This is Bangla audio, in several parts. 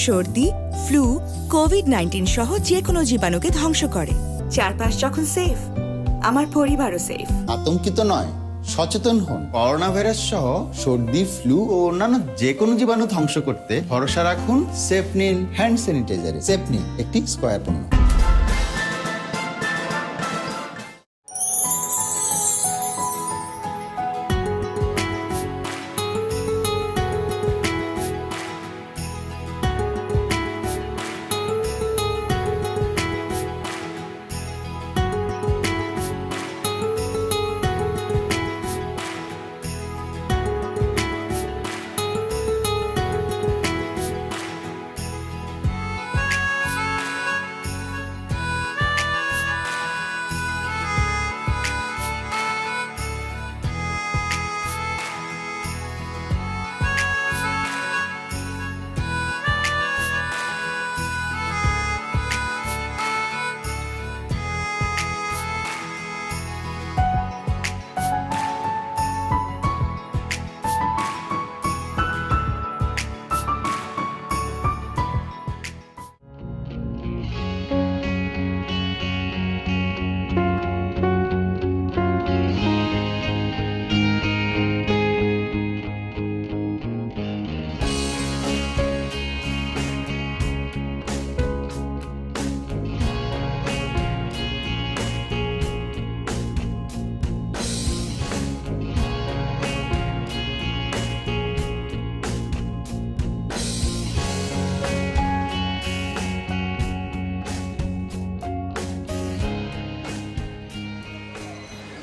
সর্দি, ফ্লু, কোভিড-19 সহ যে কোনো জীবাণুকে ধ্বংস করে। চারপাশ যখন সেফ, আমার পরিবারও সেফ। আতঙ্কিত নয়, সচেতন হন। করোনা ভাইরাস সহ সর্দি, ফ্লু ও অন্যান্য যে কোনো জীবাণু ধ্বংস করতে ভরসা রাখুন সেফ নিন হ্যান্ড স্যানিটাইজারে। সেফ নিন একটি স্কয়ার পণ্য।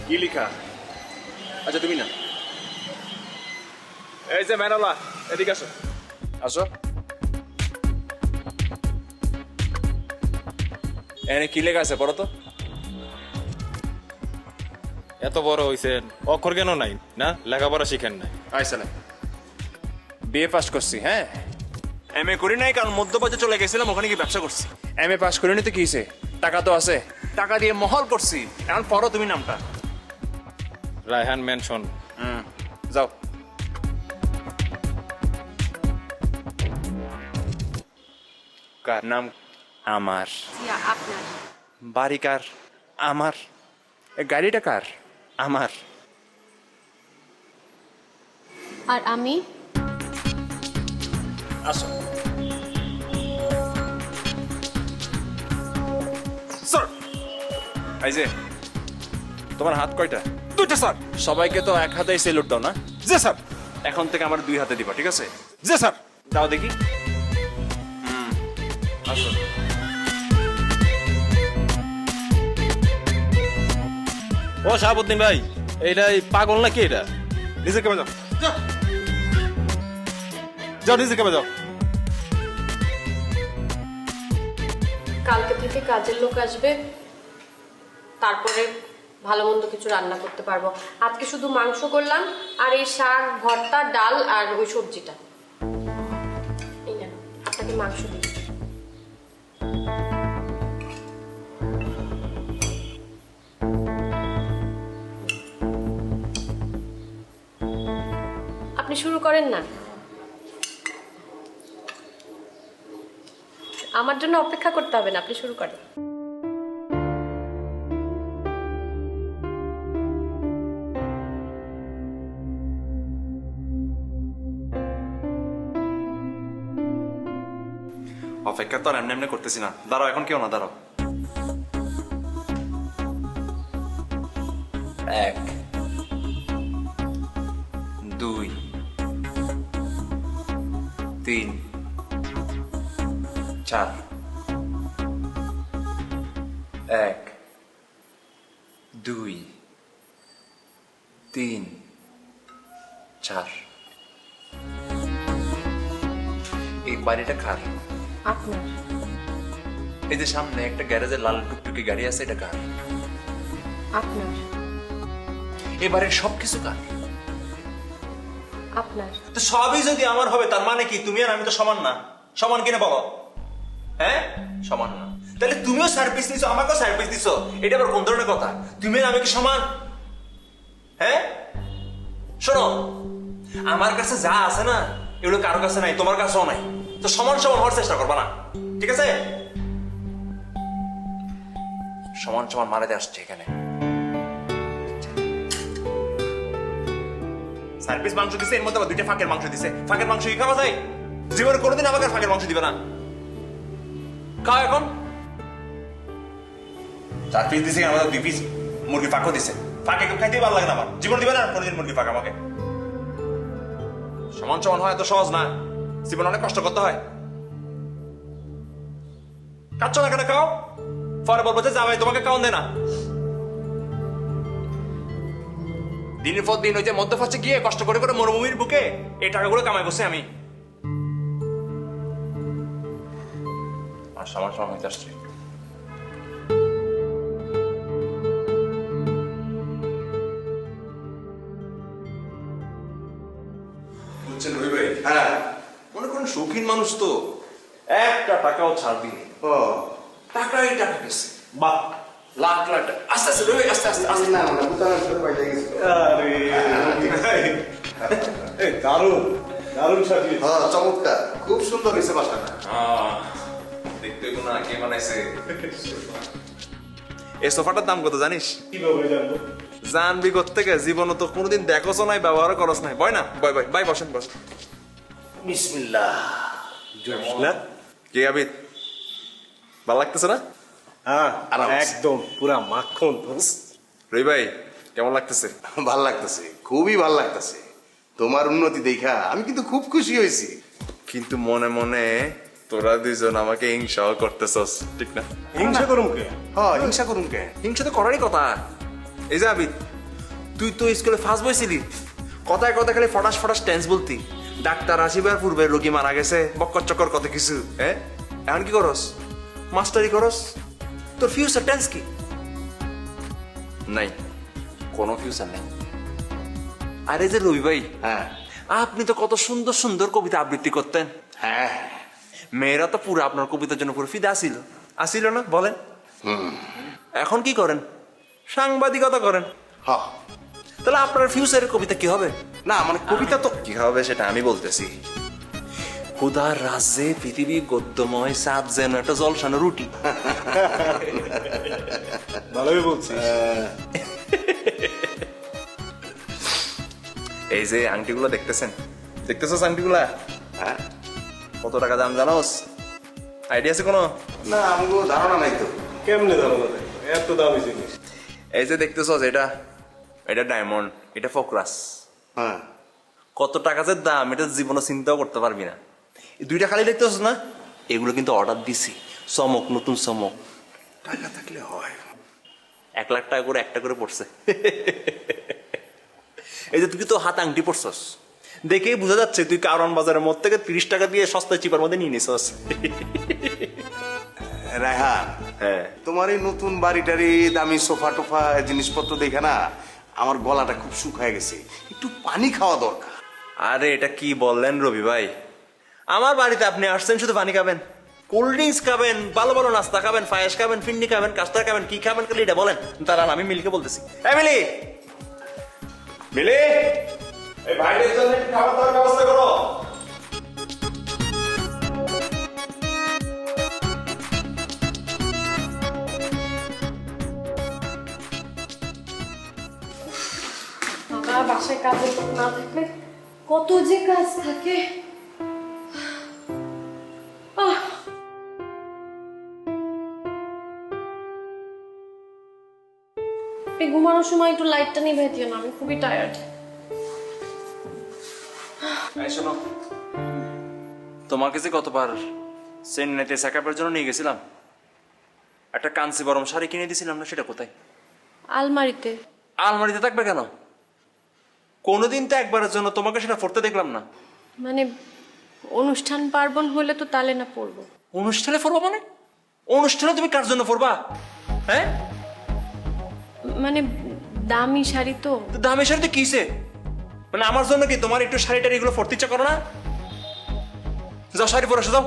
কি লিখা? আচ্ছা তুমি না, এই যে ম্যানলা, এদিকে আসো। আসো। এখানে কি লেখা আছে পড়ো তো। এত বড় হইছেন, অক্ষর কেন নাই না? লেখাপড়া শিখেন নাই? আইসালাম, বিএ পাস করছি। হ্যাঁ, এমএ করি নাই, কারণ মধ্যপ্রাচ্যে চলে গেছিলাম, ওখানে কি ব্যবসা করছি। এমএ পাস করিনি তো কি হয়েছে, টাকা তো আছে, টাকা দিয়ে মহল করছি। এখন পড়ো তুমি নামটা। রায়হান মেনশন। যাও। কার নাম? আমার। আপনার। বাড়ি কার? আমার। গাড়িটা কার? আমার। আর আমি? আসো। স্যার, এই যে তোমার হাত কয়টা? দুইটা স্যার। সবাইকে তো এক হাতেই সেলুট দাও না? জি স্যার। এখন থেকে আমার দুই হাতে দিবা, ঠিক আছে? জি স্যার। দাও দেখি। আসো। ও শাহাবুদ্দিন ভাই, এইটা পাগল নাকি? এটা নিচে কেমন যাও, যাও নিচে কেমন যাও। কালকে থেকে কাজের লোক আসবে, তারপরে ভালো মন্দ কিছু রান্না করতে পারবো। আজকে শুধু মাংস করলাম, আর এই শাক, ভর্তা, ডাল আর ওই সবজিটা। এই নেন, আপনাকে মাংস দিই। আপনি শুরু করেন না, আমার জন্য অপেক্ষা করতে হবে না, আপনি শুরু করেন। অপেক্ষা তো আর এমনি এমনি করতেছি না। দাঁড়াও, এখন কেউ না, দাঁড়াও। 1 2 3 4 1 2 3 4। এই বাড়িটা কার? আপনার। এই যে সামনে একটা গ্যারেজের লাল টুকটুকি গাড়ি আছে, এটা কার? আপনার। এবারে সবকিছু কার? আপনার। তো সবই যদি আমার হবে, তার মানে কি তুমি আর আমি তো সমান না? সমান কিনা বলো? হ্যাঁ, সমান না। তাহলে তুমিও সার্ভিস দিছো, আমাকেও সার্ভিস দিছো, এটা আবার কোন ধরনের কথা? তুমি আর আমি কি সমান? হ্যাঁ, শোনো, আমার কাছে যা আছে না, এগুলো কারো কাছে নাই, তোমার কাছেও নাই। তো সমান সমান হওয়ার চেষ্টা করবা না, ঠিক আছে? সমান সমান মারাতে আসছে এখানে। সার্ভিস মাংস দিছে, এর মধ্যে আবার 2টা ফাঁকের মাংস দিছে। ফাঁকের মাংস কি খাওয়া যায়? জীবনে কোনোদিন আমাকে আর ফাঁকের মাংস দিবে না। খাও এখন। 4 পিস দিছে, আমাদের 2 পিস মুরগি ফাঁকও দিছে। ফাঁকে কেউ খাইতেই ভালো লাগে না আমার। জীবন দিবে না কোনোদিন মুরগি ফাঁক আমাকে। সমান সমান হয় এত সহজ না, জীবন অনেক কষ্ট করতে হয়। খাচ্ছ না কেন? খাও, পরে বলবো যে যাবে তোমাকে খাওয়ান দেয় না। দিনের পর দিন ওই যে মধ্যপ্রাচ্যে গিয়ে কষ্ট করে করে মরুভূমির বুকে এই টাকাগুলো কামাই করছি আমি। আর সমান সমান হইতে আসছে। বুঝছেন রবি ভাই? হ্যাঁ, মনে করেন শৌখিন মানুষ তো একটা টাকাও ছাড় দিনে টাকাই টাকা গেছে। বাহ, লাখ লাখ টাকা। আস্তে আস্তে রবি, আস্তে আস্তে আস্তে। দারুণ দারুণ সাজিয়ে চমৎকার, খুব সুন্দর হয়েছে বাসাটা। দেখতে না কে বানাইছে। এই সোফাটার দাম কত জানিস? কিভাবে জানবো? জানবি কোত্থেকে? জীবন তো কোনোদিন দেখোস নাই, ব্যবহারও করস নাই। বয় না, বয় বয় বাই, বসেন বসেন। বিসমিল্লাহ। বিসমিল্লাহ। কে আবিদ, ভালো লাগতেছে না? হ্যাঁ, আরাম। একদম পুরা মাখন দোস্ত। রবি ভাই কেমন লাগতেছে? ভাল লাগতেছে, খুবই ভাল লাগতেছে। তোমার উন্নতি দেখা আমি কিন্তু খুব খুশি হয়েছি। কিন্তু মনে মনে তোরা দুইজন আমাকে হিংসাও করতেছস, ঠিক না? হিংসা করুম কে? হ্যাঁ, হিংসা করুন কে? হিংসা তো করারই কথা। এই যে আবিদ, তুই তো স্কুলে ফার্স্ট বইছিলি, কথায় কথা খালি ফটাস ফটাস টেন্স বলতি। ডাক্তার আসিবার পূর্বে রোগী মারা গেছে, বক্কর চক্কর কত কিছু। হ্যাঁ, এখন কি করস? মাস্টারি করস? তোর ফিউচার টেন্স কি? নাই, কোনো ফিউচার নাই। আরে যে রবি ভাই, হ্যাঁ আপনি তো কত সুন্দর সুন্দর কবিতা আবৃত্তি করতেন। হ্যাঁ, মেয়েরা তো পুরো আপনার কবিতার জন্য পুরো ফিদা আসিল, আসিল না বলেন? এখন কি করেন? সাংবাদিকতা করেন। হ্যাঁ। তাহলে আপনার ফিউচারের কবিতা কি হবে? না মানে কবিতা তো কি হবে সেটা আমি বলতেছি। খুদার রাজ্যে পৃথিবী গদ্যময়, সাত যেন একটা জলসানো রুটি। ভালোই বলছিস। এই যে আংটিগুলো দেখতেছেন, দেখতেছস আংটিগুলা? হ্যাঁ। কত টাকা দাম জানোস? আইডিয়া আছে কোনো? না, আমাকে ধারণা নাই তো। কেমনে ধারণা দেয় এত দামি জিনিস? এই যে দেখতেছস, এটা এটা ডায়মন্ড, এটা ফোকরাস। হ্যাঁ। কত টাকা যে দাম এটা জীবনে চিন্তাও করতে পারবি না। এই 2টা খালি দেখতেছস না, এগুলো কিন্তু অর্ডার দিছি, চমক, নতুন চমক। টাকা থাকলে হয়। 1 লাখ টাকা করে একটা করে পড়ছে। এই যে তুই তো হাত আংটি পড়ছস, দেখেই বোঝা যাচ্ছে তুই কারণ বাজারের মধ্যে থেকে 30 টাকা দিয়ে সস্তায় চিপার মধ্যে নিয়ে নিছস। রায়হান, হ্যাঁ, তোমার এই নতুন বাড়িটারি দামি সোফা টোফা জিনিসপত্র দেখে না আমার গলাটা খুব শুকায় গেছে, একটু পানি খাওয়া দরকার। আরে এটা কি বললেন রবি ভাই? আমার বাড়িতে আপনি আসছেন শুধু পানি খাবেন, কোল্ড ড্রিঙ্কস খাবেন, ভালো ভালো নাস্তা খাবেন, পায়েস খাবেন, ফিন্নি খাবেন, কাস্টার খাবেন, কি খাবেন খালি এটা বলেন। দাঁড়ান, আমি মিলিকে বলতেছি। এই মিলি, মিলি, এই ভাইদের জন্য একটু খাবার দাবার ব্যবস্থা করো। বাবা, বাসায় কাজের লোক না থাকলে কত যে কাজ থাকে। আহ! এই ঘুমানোর সময় একটু লাইটটা নিভে দিও না, আমি খুবই টায়ার্ড। এই শোনো, তোমাকে যে গতবার চেন্নাইতে চেকআপের জন্য নিয়ে গেছিলাম, একটা কাঞ্চিবরম শাড়ি কিনে দিয়েছিলাম না, সেটা কোথায়? আলমারিতে। আলমারিতে থাকবে কেন? কোনোদিন তো একবারের জন্য তোমাকে সেটা পড়তে দেখলাম না। মানে অনুষ্ঠান পার্বণ হলে তো তালে না পড়বো। অনুষ্ঠানে পড়বা মানে? অনুষ্ঠানে তুমি কার জন্য পড়বা? হ্যাঁ, মানে দামি শাড়ি তো। তো দামি শাড়িতে কিসে? মানে আমার জন্য কি তোমার একটু শাড়ি টাড়ি এগুলো পড়তে ইচ্ছা করো না? যাও শাড়ি পরে এসো, যাও।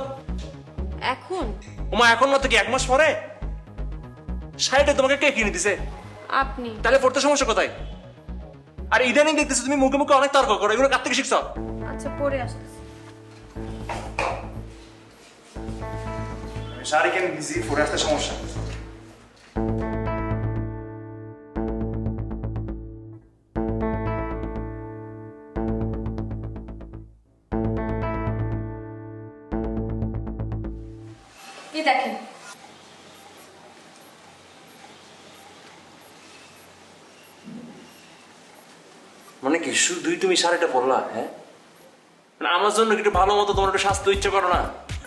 এখন? ওমা এখন না তো কি 1 মাস পরে? শাড়িটা তোমাকে কে কিনে দিছে? আপনি। তাহলে পড়তে সমস্যা কোথায়? আর ইদানিং দেখতেছি তুমি মুখে মুখে অনেক তর্ক করো, এগুলো কার থেকে শিখছো? আচ্ছা, পরে আসতেছি। আমি শাড়ি কিনে দিছি, পরে আসতে সমস্যা। এই দেখেন, মানে কি শুধুই তুমি শাড়িটা পরলা? হ্যাঁ, মানে আমার জন্য একটু ভালো মতো তোমার একটু স্বাস্থ্য ইচ্ছে করো না?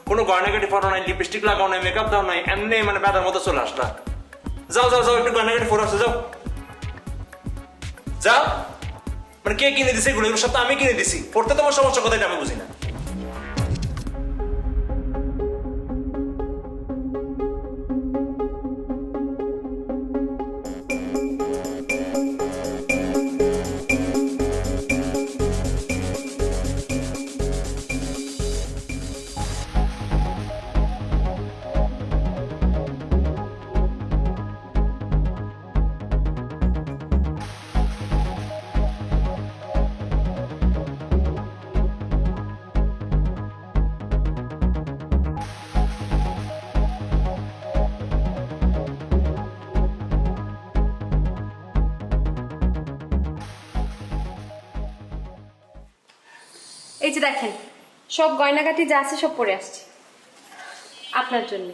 কোনো গয়নাগাটি পরো নাই, লিপস্টিক লাগাও নাই, মেকআপ দাও নাই, এমনি মানে বেদার মতো চলে আসলা। যাও যাও যাও, একটু গয়নাগাটি পরে আসো, যাও যাও। মানে কে কিনে দিছে এগুলো? এগুলো সব তো আমি কিনে দিছি। পড়তে তোমার সমস্যা কোথায় আমি বুঝি না। এই যে দেখেন, সব গয়নাগাটি যা আছে সব পরে আসছে আপনার জন্য।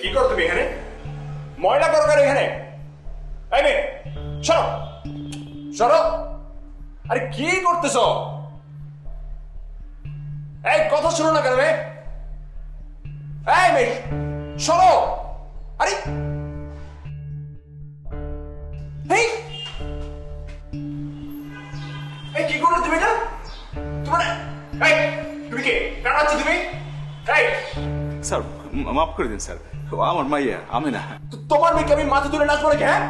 কি করো তুমি এখানে? ময়লা করো কেন এখানে? এই মেয়ে, সরো সরো। আরে কি করতেছ? এই কথা শুনো না কেন মেয়ে? এই মেয়ে, সরো। আরে এই এই কি করো তুমি এটা? তোমার এই তুমি কে? কেন আছো তুমি? এই স্যার মাফ করে দিন স্যার, ও আমার মাইয়া আমি না। তোমার মেয়েকে আমি মাথা তুলে নাচবো নাকি? হ্যাঁ,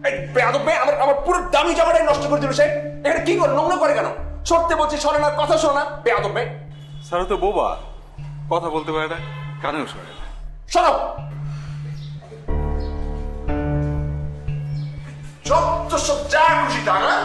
এই বেয়াদব মেয়ে আমার আমার পুরো দামি জামাটাই নষ্ট করে দিল। সে এখানে কি করে নোংরা করে কেন? সরতে বলছি সরে না, কথা শোনো না, বেয়াদব মেয়ে। স্যার তো বোবা, কথা বলতে পারে না, কানেও শোনে না। শোনো, যত সব যা খুশি তা না।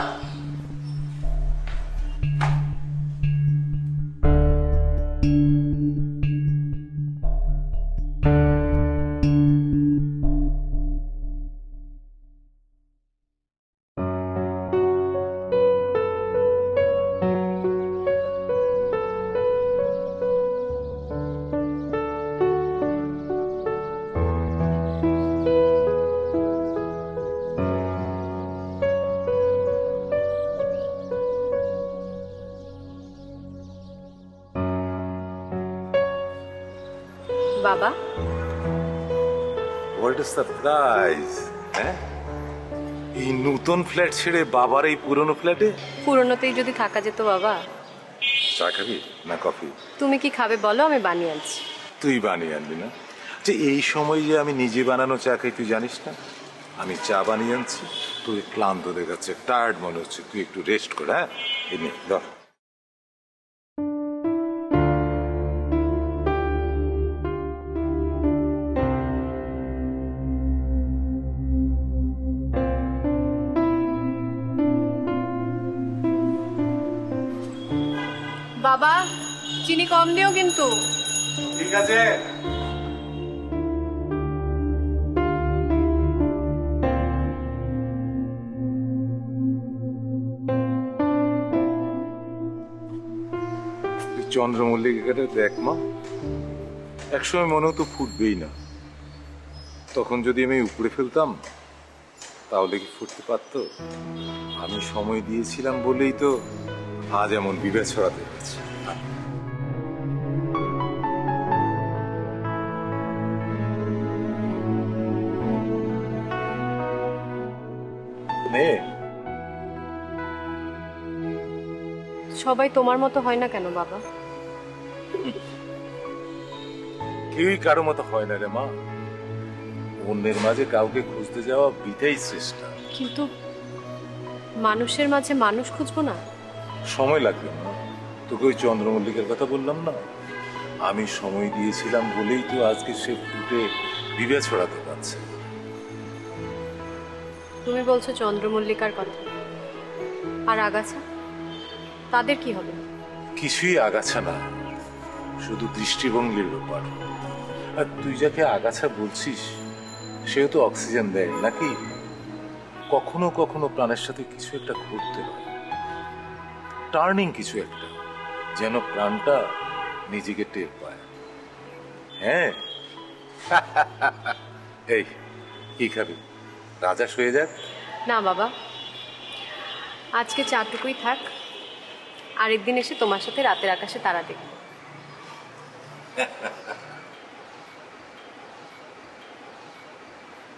বাবা, হোয়াট আ সারপ্রাইজ! হ্যাঁ, এই নতুন ফ্ল্যাট ছেড়ে বাবার এই পুরনো ফ্ল্যাটে? পুরনোতেই যদি থাকা যেত বাবা। চা খাবি না কফি? তুমি কি খাবে বলো, আমি বানিয়ে আনছি। তুই বানিয়ে আনবি না? যে এই সময় যে আমি নিজে বানানো চা খাই তুই জানিস না? আমি চা বানিয়ে আনছি, তুই ক্লান্ত দেখাচ্ছে, টায়ার্ড মনে হচ্ছে, তুই একটু রেস্ট কর। হ্যাঁ, এই নে, ধর। বাবা, চিনি কম দিও কিন্তু। ঠিক আছে। তুই চন্দ্রমল্লিকাটা দেখ মা, একসময় মনে হতো ফুটবেই না, তখন যদি আমি উপড়ে ফেলতাম তাহলে কি ফুটতে পারতো? আমি সময় দিয়েছিলাম বলেই তো আজ এমন বিভেদ ছড়াতে হয়েছে। নে, সবাই তোমার মতো হয় না কেন বাবা? কেউই কারো মতো হয় না রে মা। অন্যের মাঝে কাউকে খুঁজতে যাওয়া বৃথাই চেষ্টা। কিন্তু মানুষের মাঝে মানুষ খুঁজবো না? সময় লাগবে না। তোকে ওই চন্দ্রমল্লিকার কথা বললাম না, আমি সময় দিয়েছিলাম বলেই তো আজকে সে ফুটে বিভেদ ছড়াতে পারছে। তুমি বলছো চন্দ্রমল্লিকার কথা, আর আগাছা, তাদের কি হবে? কিছুই আগাছা না, শুধু দৃষ্টিভঙ্গির ব্যাপার। আর তুই যাকে আগাছা বলছিস সেও তো অক্সিজেন দেয় নাকি? কখনো কখনো প্রাণের সাথে কিছু একটা ঘটতে হয়, টার্নিং কিছু একটা, যেন প্রাণটা নিজেকে টের পায়। হ্যাঁ, এই কি খাবি? রাজা শুয়ে যাক। না বাবা, আজকে চাটুকুই থাক, আরেকদিন এসে তোমার সাথে রাতের আকাশে তারা দেখব।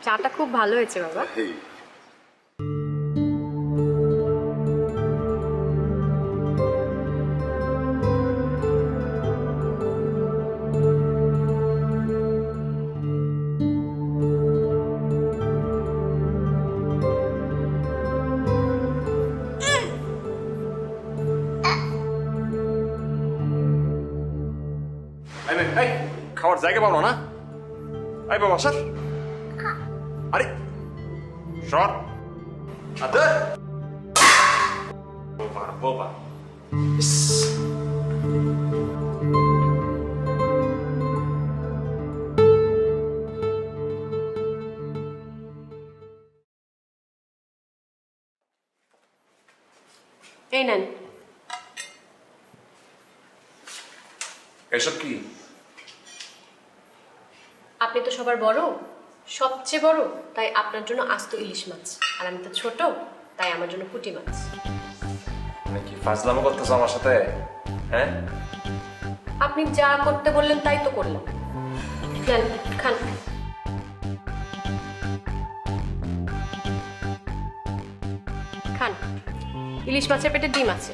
চাটা খুব ভালো হয়েছে বাবা। এই এই খাওয়ার জায়গা পাবো না? এই বাবা স্যার, আরে সর, আদর বোবা বোবা। এই নেন। এসব কি? আপনি তো সবার বড়, সবচেয়ে বড়, তাই আপনার জন্য আস্ত ইলিশ মাছ, আর আমি তো ছোট, তাই আমার জন্য পুঁটি মাছ। মানে কি ফাজলামো করতেছো আমার সাথে? হ্যাঁ, আপনি যা করতে বললেন তাই তো করলাম। নেন, খান। খান। ইলিশ মাছের পেটে ডিম আছে,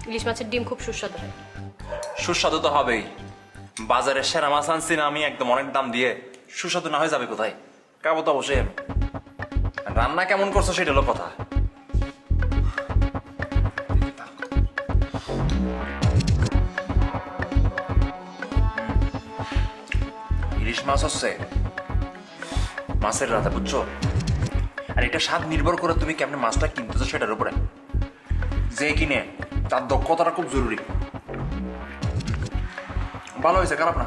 ইলিশ মাছের ডিম খুব সুস্বাদু হয়। সুস্বাদু তো হবেই, বাজারে সেরা মাছ আনছি না আমি, একদম অনেক দাম দিয়ে, সুস্বাদু না হয়ে যাবে কোথায়? খাবো তো অবশ্যই আমি। রান্না কেমন করছো সেটা হলো কথা। ইলিশ মাছ হচ্ছে মাছের রাতে, বুঝছো? আর এটা স্বাদ নির্ভর করে তুমি কেমন মাছটা কিনতেছো সেটার উপরে। যে কিনে তার দক্ষতাটা খুব জরুরি। ভালো হয়েছে, খারাপ না।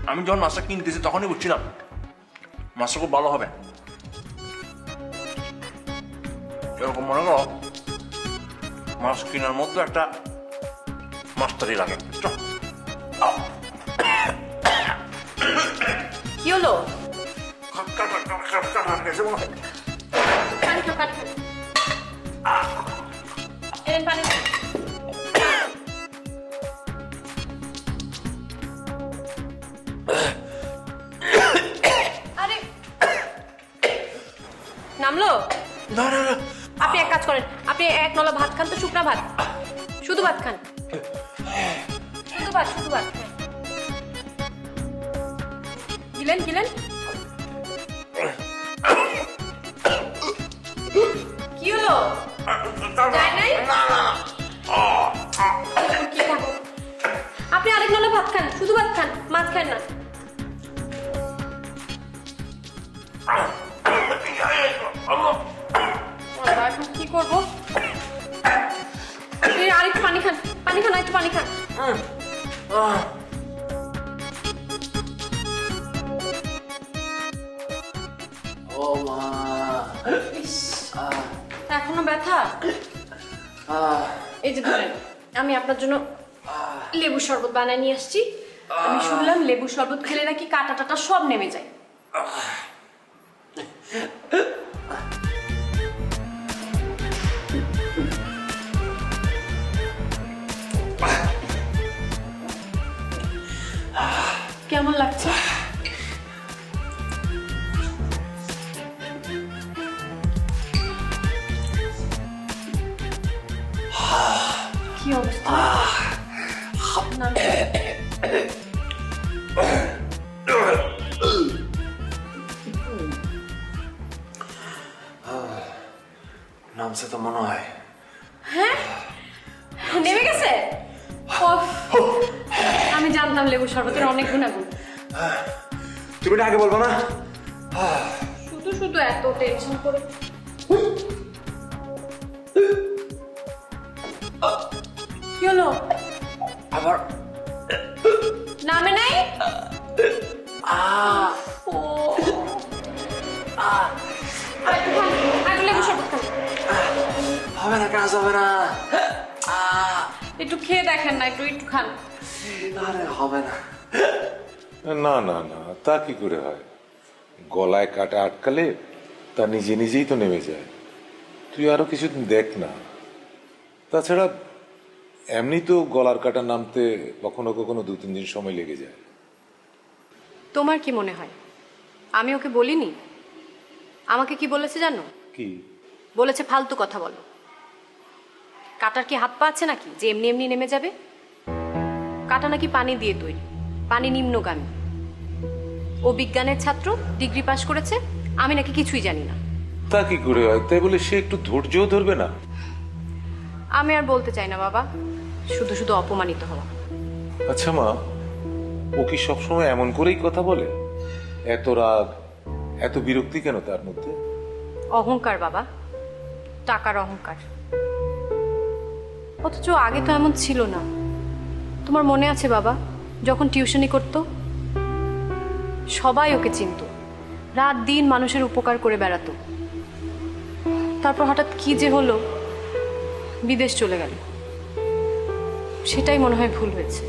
আমি যখন মাছটা কিনতেছি তখনই বুঝছিলাম মাছটা খুব ভালো হবে। এরকম মনে করো মাছ কেনার মধ্যে একটা মাস্টারি লাগে। কি হলো? আরে নামলো? না না না, আপনি এক কাজ করেন, আপনি এক নলা ভাত খান তো, শুকনা ভাত, শুধু ভাত খান, শুধু ভাত, শুধু ভাত। গিলেন গিলেন কি হলো যায় নাই কি খাবো? আপনি আরেক নলে ভাত খান, শুধু ভাত খান, মাছ খান না। বাবা, এখন কি করবো? এই আরেকটু পানি খান, পানি খান, আরেকটু পানি খান। ও মা, ইস, এখনো ব্যথা? এই যে ধরেন, আমি আপনার জন্য লেবু শরবত বানায় নিয়ে আসছি। আমি শুনলাম লেবু শরবত খেলে নাকি কাটা টাটা সব নেমে যায়। কেমন লাগছে? কি অবস্থা? না, নামছে তো মনে হয়। নেমে গেছে? উফ, আমি জানতাম লেবু শরবতের অনেক গুণাগুণ। তুমি না আগে বলবো না? শুধু শুধু এত টেনশন করে। কি হলো? আবার নামে নাই? ও, আরেকটু খান, আরেকটু লেবু শরবত খান। হবে না, কাজ হবে না। একটু খেয়ে দেখেন না, একটু একটু খান। আরে হবে না। না না না, তা কি করে হয়? গলায় কাটা আটকালে তা নিজে নিজেই তো নেমে যায়। তুই আরো কিছুদিন দেখ না। তাছাড়া এমনি তো গলার কাটা নামতে কখনো কখনো 2-3 দিন সময় লেগে যায়। তোমার কি মনে হয় আমি ওকে বলিনি? আমাকে কি বলেছে জানো? কি? বলেছে ফালতু কথা বলো। কাটার কি হাত পা আছে নাকি যে এমনি এমনি নেমে যাবে? কাটা নাকি পানি দিয়ে তৈরি, পানি নিম্নগামী। ও বিজ্ঞানের ছাত্র, ডিগ্রি পাশ করেছে, আমি নাকি কিছুই জানি না। তা কি করে হয়? তাই বলে সে একটু ধৈর্যও ধরবে না? আমি আর বলতে চাই না বাবা, শুধু শুধু অপমানিত হওয়া। আচ্ছা মা, ও কি সবসময় এমন করেই কথা বলে? এত রাগ, এত বিরক্তি কেন তার মধ্যে? অহংকার বাবা, টাকার অহংকার। অথচ আগে তো এমন ছিল না। তোমার মনে আছে বাবা, যখন টিউশনি করতো সবাই ওকে চিনত, রাত দিন মানুষের উপকার করে বেড়াতো। তারপর হঠাৎ কি যে হলো, বিদেশ চলে গেল। সেটাই মনে হয় ভুল হয়েছে।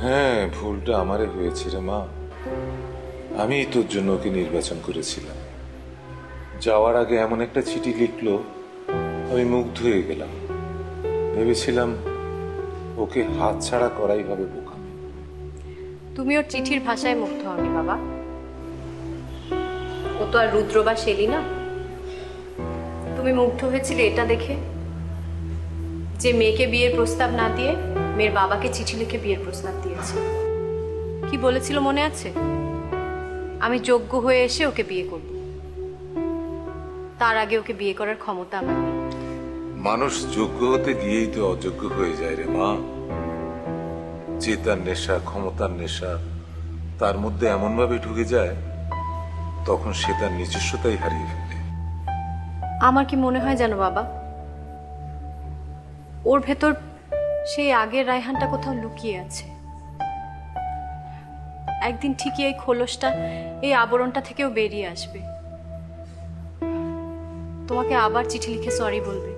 হ্যাঁ, ভুলটা আমারে হয়েছে রে মা। আমি তোর জন্য ওকে নির্বাচন করেছিলাম। যাওয়ার আগে এমন একটা চিঠি লিখলো, আমি মুগ্ধ হয়ে গেলাম। ভেবেছিলাম ওকে হাতছাড়া করাই হবে বোকামি। তুমি ওর চিঠির ভাষায় মুগ্ধ হওনি বাবা। ও তো আর রুদ্র বা শেলি না। তুমি মুগ্ধ হয়েছিলে এটা দেখে যে মেয়েকে বিয়ের প্রস্তাব না দিয়ে মেয়ের বাবাকে চিঠি লিখে বিয়ের প্রস্তাব দিয়েছে। কি বলেছিল মনে আছে? আমি যোগ্য হয়ে এসে ওকে বিয়ে করব, তার আগে ওকে বিয়ে করার ক্ষমতা আমার নেই। মানুষ যোগ্য হতে গিয়েই তো অযোগ্য হয়ে যায় রে মা। জেতার নেশা, ক্ষমতার নেশা তার মধ্যে এমন ভাবে ঢুকে যায়, তখন সে তার নিজস্বতাই হারিয়ে ফেলে। আমার কি মনে হয় জানো বাবা, ওর ভেতর সেই আগের রায়হানটা কোথাও লুকিয়ে আছে। একদিন ঠিকই এই খোলসটা, এই আবরণটা থেকেও বেরিয়ে আসবে। তোমাকে আবার চিঠি লিখে সরি বলবে।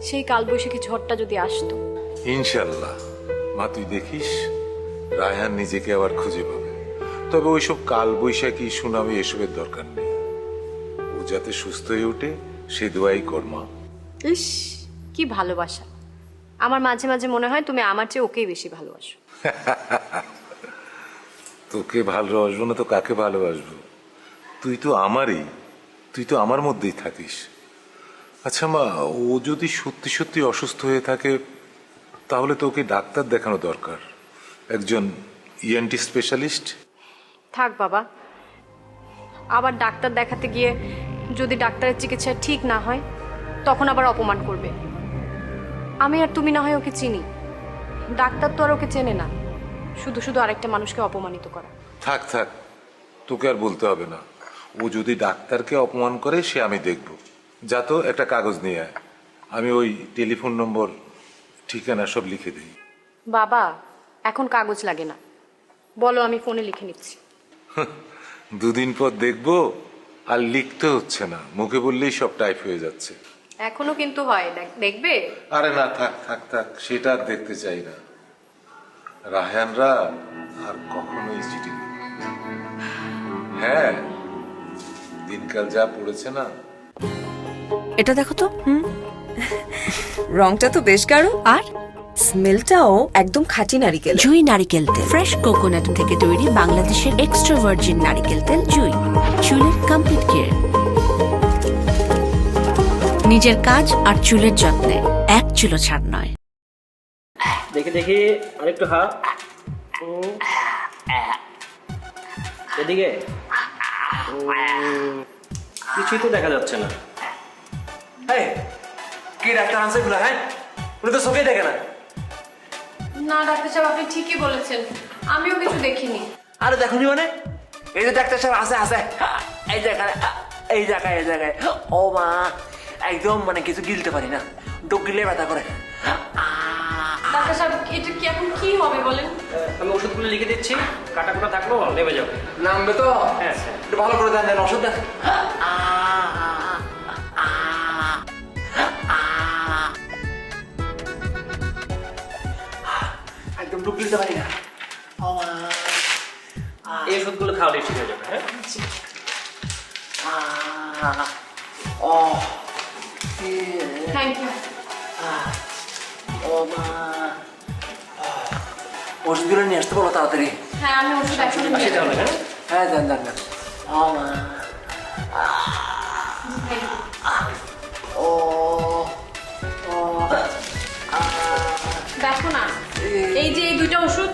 সেই কালবৈশাখী ঝড়টা যদি আসতো। ইনশাল্লাহ মা, তুই দেখিস রায়হান নিজেকে আবার খুঁজে পাবে। তবে ওইসব কাল বৈশাখী, সুনামি এসবের দরকার নেই। ও যাতে সুস্থ হয়ে ওঠে সে দোয়াই কর মা। ইস, কি ভালোবাসা! আমার মাঝে মাঝে মনে হয় তুমি আমার চেয়ে ওকেই বেশি ভালোবাসো। তোকে ভালোবাসবো না তো কাকে ভালোবাসবো? তুই তো আমারই, তুই তো আমার মধ্যেই থাকিস। আচ্ছা মা, ও যদি সত্যি সত্যি অসুস্থ হয়ে থাকে তাহলে তো ওকে ডাক্তার দেখানো দরকার, একজন ইএনটি স্পেশালিস্ট? থাক বাবা, আবার ডাক্তার দেখাতে গিয়ে যদি ডাক্তারের চিকিৎসা ঠিক না হয় তখন আবার অপমান করবে। আমি আর তুমি না হয় ওকে চিনি, ডাক্তার তো আর ওকে চেনে না। শুধু শুধু আরেকটা মানুষকে অপমানিত করা। থাক থাক, তোকে আর বলতে হবে না। ও যদি ডাক্তারকে অপমান করে সে আমি দেখব। যা তো একটা কাগজ নিয়ে আয়, আমি ওই টেলিফোন নম্বর ঠিকানা সব লিখে দিই। বাবা এখন কাগজ লাগে না, বলো আমি ফোনে লিখে নিচ্ছি। দুদিন পর দেখবো আর লিখতে হচ্ছে না, মুখে বললেই সব টাইপ হয়ে যাচ্ছে। এখনো কিন্তু হয়, দেখবে? আরে না, থাক থাক থাক, সেটা আর দেখতে চাই না। রায়হানরা আর কখনোই চিঠি লিখবে না। হ্যাঁ, দিনকাল যা পড়েছে না। এটা দেখো তো, রংটা তো বেশ গাঢ় আর স্মেলটাও একদম খাঁটি নারকেল। জুই নারকেল তেল, ফ্রেশ কোকোনাট থেকে তৈরি বাংলাদেশের এক্সট্রা ভার্জিন নারকেল তেল। জুই, চুলের কমপ্লিট কেয়ার। নিজের কাজ আর চুলের যত্নে এক চুলো ছাড় নয়। দেখি দেখি আরেকটু হা, এদিকে কিছুই তো দেখা যাচ্ছে না। কি ডাক্তার আনছে এগুলো? হ্যাঁ, উনি তো চোখেই দেখে না। না ডাক্তার সাহেব, আপনি ঠিকই বলেছেন, আমিও কিছু দেখিনি। আরে দেখুনি মানে, এই যে ডাক্তার সাহেব আছে আছে, এই জায়গায় এই জায়গায় এই জায়গায়, ও মা, একদম মানে কিছু গিলতে পারি না, ডোক গিলে ব্যথা করে। ডাক্তার সাহেব এটা কি এখন কি হবে বলেন? আমি ওষুধগুলো লিখে দিচ্ছি, কাটা কুটা থাকলো নেমে যাবে। নামবে তো? হ্যাঁ, একটু ভালো করে দেন, দেন ওষুধ দেন। একদম ডুব গিলতে পারি না। এই ওষুধগুলো খাওয়ালে ঠিক হয়ে যাবে। হ্যাঁ, থ্যাংক ইউ। ওষুধগুলো নিয়ে আসতে বলো তাড়াতাড়ি। হ্যাঁ আমি ওষুধ এখন নিয়ে তাহলে হ্যাঁ, হ্যাঁ, দেন দেন দেন। দেখো না, এই যে এই দুইটা ওষুধ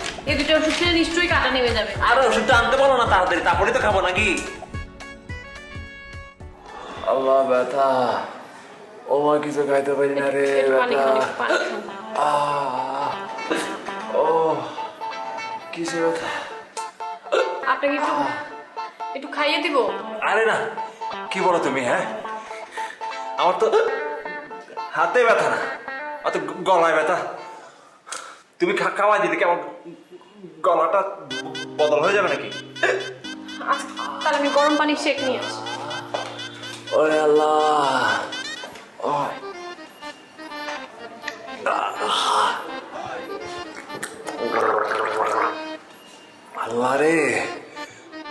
খেলে নিশ্চয়ই কাটা নেমে যাবে। আরে ওষুধটা আনতে বলো না তাড়াতাড়ি, তারপরে তো খাবো নাকি। আল্লাহ, ব্যথা, ও মা, কিছু খাইতে পারি না রে, একটু পানি খান, ব্যথা। একটু পানি খান। ও কিসে ব্যথা? আপনাকে একটু খাইয়ে দিব? আরে না, কি বলো তুমি? হ্যাঁ, আমার তো হাতে ব্যথা না, অত গলায় ব্যথা। তুমি খাওয়াই দিলে কি আমার গলাটা বদল হয়ে যাবে নাকি? আচ্ছা, তাহলে আমি গরম পানি শেক নিয়ে আসি। ওরে আল্লাহ, আল্লাহ রে,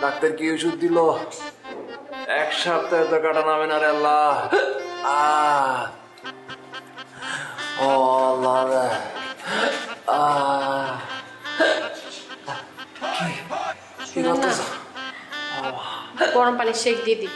ডাক্তার কি ওষুধ দিল? এক সপ্তাহে তো কাটা নামে না রে আল্লাহ। ও আল্লাহ রে, কি করতেছ? গরম পানি শেক দিয়ে দিই।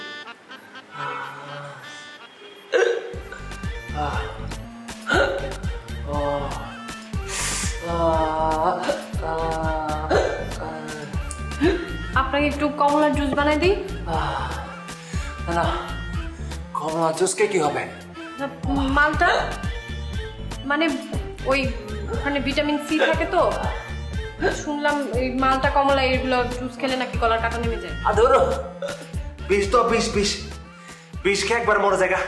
আপনাকে একটু কমলার জুস বানাই দিই? না, কমলা জুসকে কি হবে? মালটা মানে ওই ওখানে ভিটামিন সি থাকে তো, শুনলাম এই মালটা কমলা এগুলো জুস খেলে নাকি গলার কাটা নেমে যায়। ধরো, বিষ তো বিষ, বিষ বিষ খেয়ে একবার মরে জায়গা।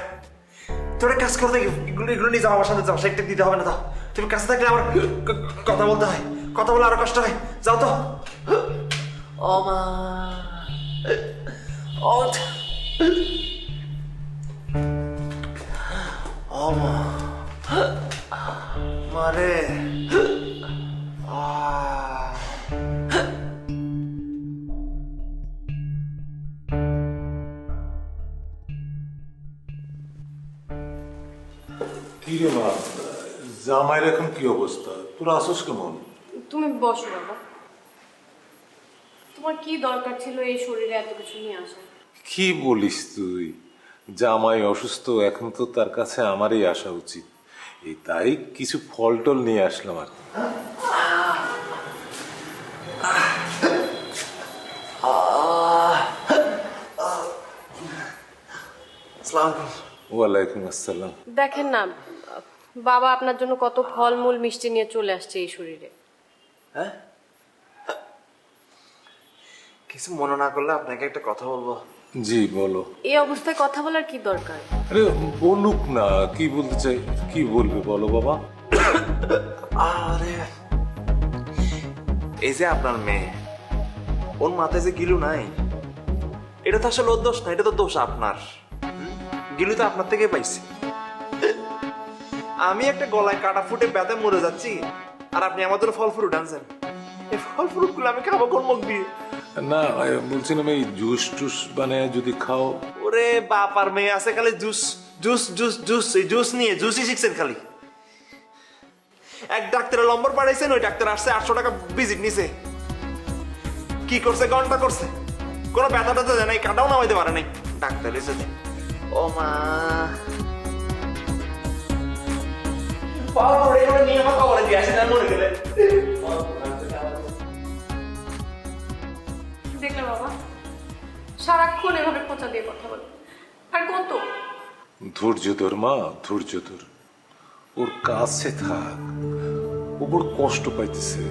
তোর কাজ করতে এগুলো নিয়ে যাও, আমার সাথে যাও, সেটা দিতে হবে না তো। তুমি কাছে থাকলে আমার কথা বলতে হয়, কথা বলে আরো কষ্ট হয়। যাও তো। ও মা, ও মা, মারে। কি রে মা, জামাইয়ের এখন কি অবস্থা? তোর আসস কেমন? তুমি বসো বাবা, তোমার কি দরকার ছিল এই শরীরে এত কিছু নিয়ে আসা? কি বলিস তুই? জামাই অসুস্থ, এখন তো তার কাছে আমারই আসা উচিত। এই তাই কিছু ফল টল নিয়ে আসলাম আর কি। ওয়ালাইকুম আসসালাম। দেখেন না, বাবা আপনার জন্য কত ফলমূল মিষ্টি নিয়ে চলে আসছে এই শরীরে। হ্যাঁ, কিছু মনে না করলে আপনাকে একটা কথা বলবো। জি বলো। এই অবস্থায় কথা বলার কি দরকার? আরে বলুক না, কি বলতে চাই, কি বলবে বলো বাবা। আরে এই যে আপনার মেয়ে, ওর মাথায় যে গিলু নাই, এটা তো আসলে ওর দোষ না, এটা তো দোষ আপনার। গিলু তো আপনার থেকে পাইছে। আমি একটা গলায় কাটা ফুটে ব্যথা মরে যাচ্ছি, আর আপনি আমার জন্য ফল ফ্রুট আনছেন। এই ফল ফ্রুট গুলো আমি খাবো কোন মুখ দিয়ে? না বলছিলাম এই জুস টুস বানায় যদি খাও। ওরে বাপ আর মেয়ে আছে খালি জুস জুস জুস জুস, এই জুস নিয়ে জুসই শিখছেন খালি। এক ডাক্তারের নম্বর পাঠাইছেন, ওই ডাক্তার আসছে 800 টাকা ভিজিট নিছে। কি করছে? ঘন্টা করছে, কোনো ব্যথা ট্যাথা দেয় নাই, কাটাও নামাইতে পারে নাই। ডাক্তার এসেছে, ও মা পাওয়া পড়ে গেলে নিয়ে আমার কবরে দিয়ে আসে, মরে গেলে। দেখলে বাবা, সারাক্ষণ এভাবে খোঁচা দিয়ে কথা বলে। আর কত? ধৈর্য ধর মা, ধৈর্য ধর। ওর কাছে থাক, ও বড় কষ্ট পাইতেছে।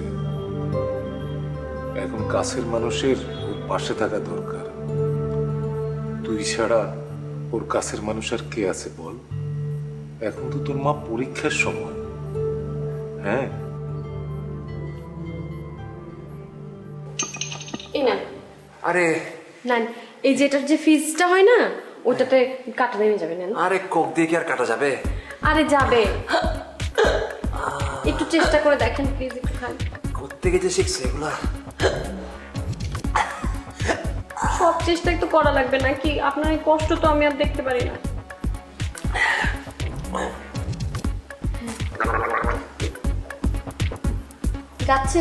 এখন কাছের মানুষের ওর পাশে থাকা দরকার। তুই ছাড়া ওর কাছের মানুষ আর কে আছে বল? এখন তো তোর মা পরীক্ষার সময়। হ্যাঁ, এই নেন। আরে নেন, এই যেটার যে ফিজটা হয় না, ওটাতে কাটা নেমে যাবে। নেন। আরে কোক দিয়ে কি আর কাটা যাবে? আরে যাবে, একটু চেষ্টা করে দেখেন প্লিজ, একটু খান। কোত্থেকে যে শিখছে এগুলা? সব চেষ্টা একটু করা লাগবে নাকি? আপনার এই কষ্ট তো আমি আর দেখতে পারি না। যাচ্ছে?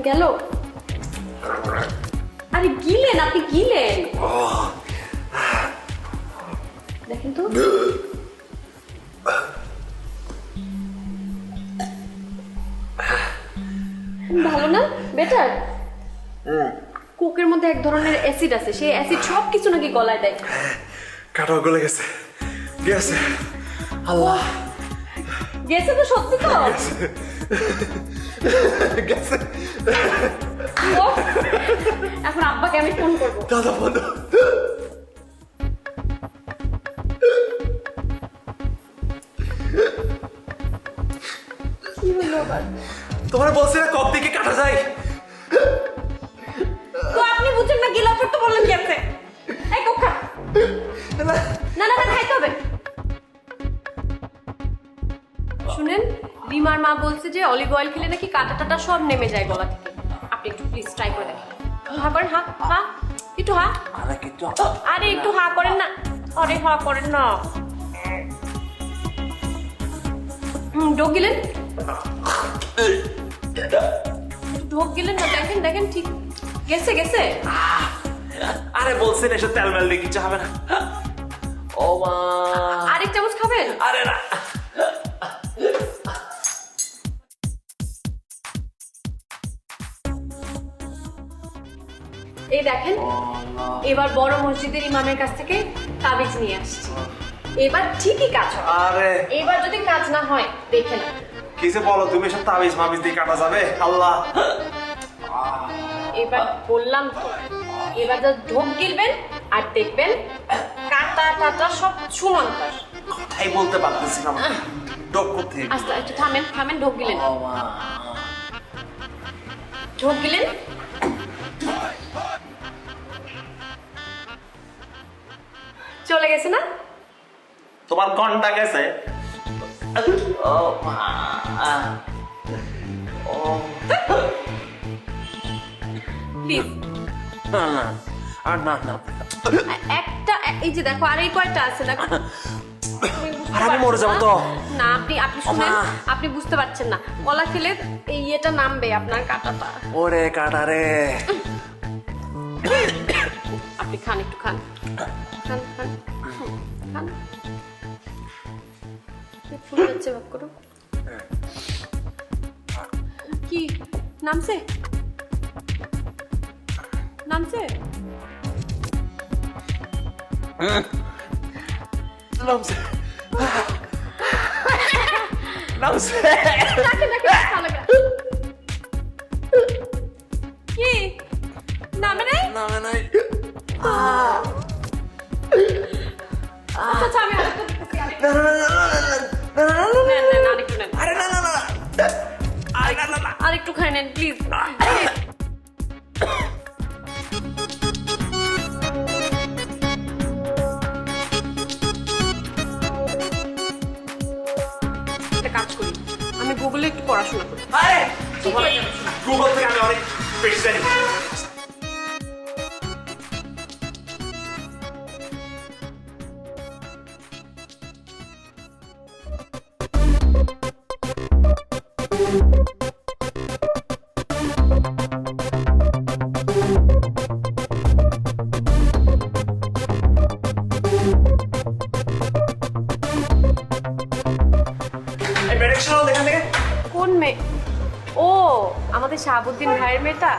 গেল? আরে গিলেন, আপনি গিলেন। দেখেন তো। ভালো না? বেটার? কোকের মধ্যে এক ধরনের অ্যাসিড আছে, সেই অ্যাসিড সব কিছু নাকি গলায় দেয়। কাটাও গলে গেছে, গেছে। আল্লাহ, গেছে তো? সত্যি তো? গেছে। ও, এখন আব্বাকে আমি ফোন করবো। দাদা ফোন। কি হলো আবার? তোমার বলছে না কক দিকে কাটা যায়? তো আপনি বুঝছেন না, গিলাফের তো বললেন কি আছে? এই কোক খা। না না না, খাইতে হবে। শুনেন, রিমার মা বলছে যে অলিভ অয়েল খেলে নাকি কাটা টাটা সব নেমে যায় গলা থেকে। আপনি একটু প্লিজ ট্রাই করে দেখেন। হা করেন, হা হা, একটু হা। আরে একটু হা করেন না। আরে হা করেন না। ঢোক গিলেন, ঢোক গিলেন না। দেখেন দেখেন, ঠিক গেছে গেছে। আরে বলছেন এসব তেল মেল দিয়ে কিছু হবে না। ও মা, আরেক চামচ খাবেন? আরে না। এই দেখেন, এবার বড় মসজিদের ইমামের কাছ থেকে তাবিজ নিয়ে আসছি। এবার ঠিকই কাজ হবে। আরে এবার যদি কাজ না হয় দেখে না। কিসে বলো তুমি, সব তাবিজ মাবিজ দিয়ে কাটা যাবে? আল্লাহ, এবার বললাম তো, এবার যা ঢোক গিলবেন আর দেখবেন কাটা টাটা সব সমান্তর। কথাই বলতে পারতেছি না, ডক করতে। আস্তে একটু থামেন, থামেন। ঢোক গিলেন, ঢোক গিলেন। চলে গেছে না? তোমার ঘন্টা গেছে। ও মা, ও প্লিজ না না, আর না না। একটা, এই যে দেখো, আর এই কয়টা আছে দেখো। আর আমি মরে যাবো তো। না, আপনি আপনি শুনেন, আপনি বুঝতে পারছেন না। গলা খেলে এই এটা নামবে আপনার কাটাটা। ওরে কাটা রে। আপনি খান, একটু খান, খান খান খান। ফুলে যাচ্ছে, ভাগ করো। কি নামছে? নামছে? নামছে নামছে কি নামে নাই নামে নাই আচ্ছা আমি আরে না না না আরেকটু খাই নেন প্লিজ একটা কাজ করি আমি গুগলে একটু পড়াশোনা করি আরে গুগল থেকে আমি অনেক বেশি জানি এই প্রেডিকশন হল এখান থেকে কোন মেয়ে ও আমাদের শাহাবুদ্দিন ভাইয়ের মেয়েটা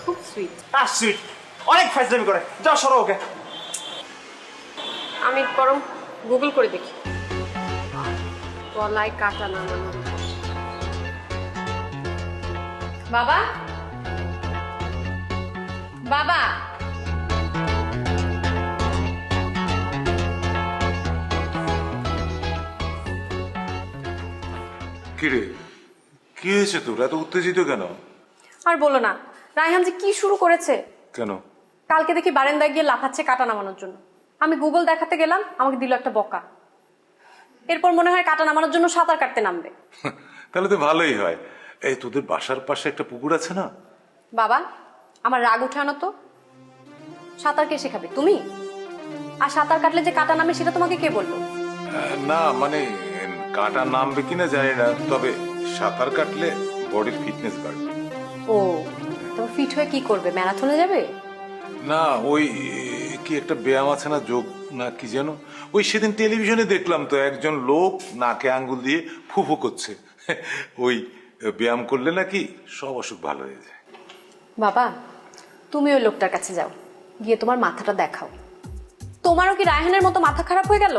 খুব সুইট সুইট অনেক ফাইজলামি করে যাও সরো ওকে আমি বরং গুগল করে দেখি গলায় কাটা নামানো বাবা বাবা কিরে কি হয়েছে তোর এত উত্তেজিত কেন? আর বলো না রায়হান যে কি শুরু করেছে কেন? কালকে দেখি বারান্দায় গিয়ে লাফাচ্ছে কাটা নামানোর জন্য আমি গুগল দেখাতে গেলাম আমাকে দিল একটা বকা এরপর মনে হয় কাটা নামানোর জন্য সাঁতার কাটতে নামবে তাহলে তো ভালোই হয়। এই তোদের বাসার পাশে একটা পুকুর আছে না? বাবা আমার রাগ উঠানো তো সাঁতার কে শেখাবে তুমি আর সাঁতার কাটলে যে কাটা নামে সেটা তোমাকে কে বললো না মানে কাটা নামবে কিনা জানি না, তবে সাঁতার কাটলে বডির ফিটনেস বাড়বে। ও তবে ফিট হয়ে কি করবে ম্যারাথনে যাবে না ওই কি একটা ব্যায়াম আছে না, যোগ না কি যেন, ওই সেদিন টেলিভিশনে দেখলাম তো একজন লোক নাকে আঙ্গুল দিয়ে ফুফু করছে ওই ব্যায়াম করলে নাকি সব অসুখ ভালো হয়ে যায়। বাবা তুমি ওই লোকটার কাছে যাও গিয়ে তোমার মাথাটা দেখাও তোমারও কি রায়হানের মতো মাথা খারাপ হয়ে গেল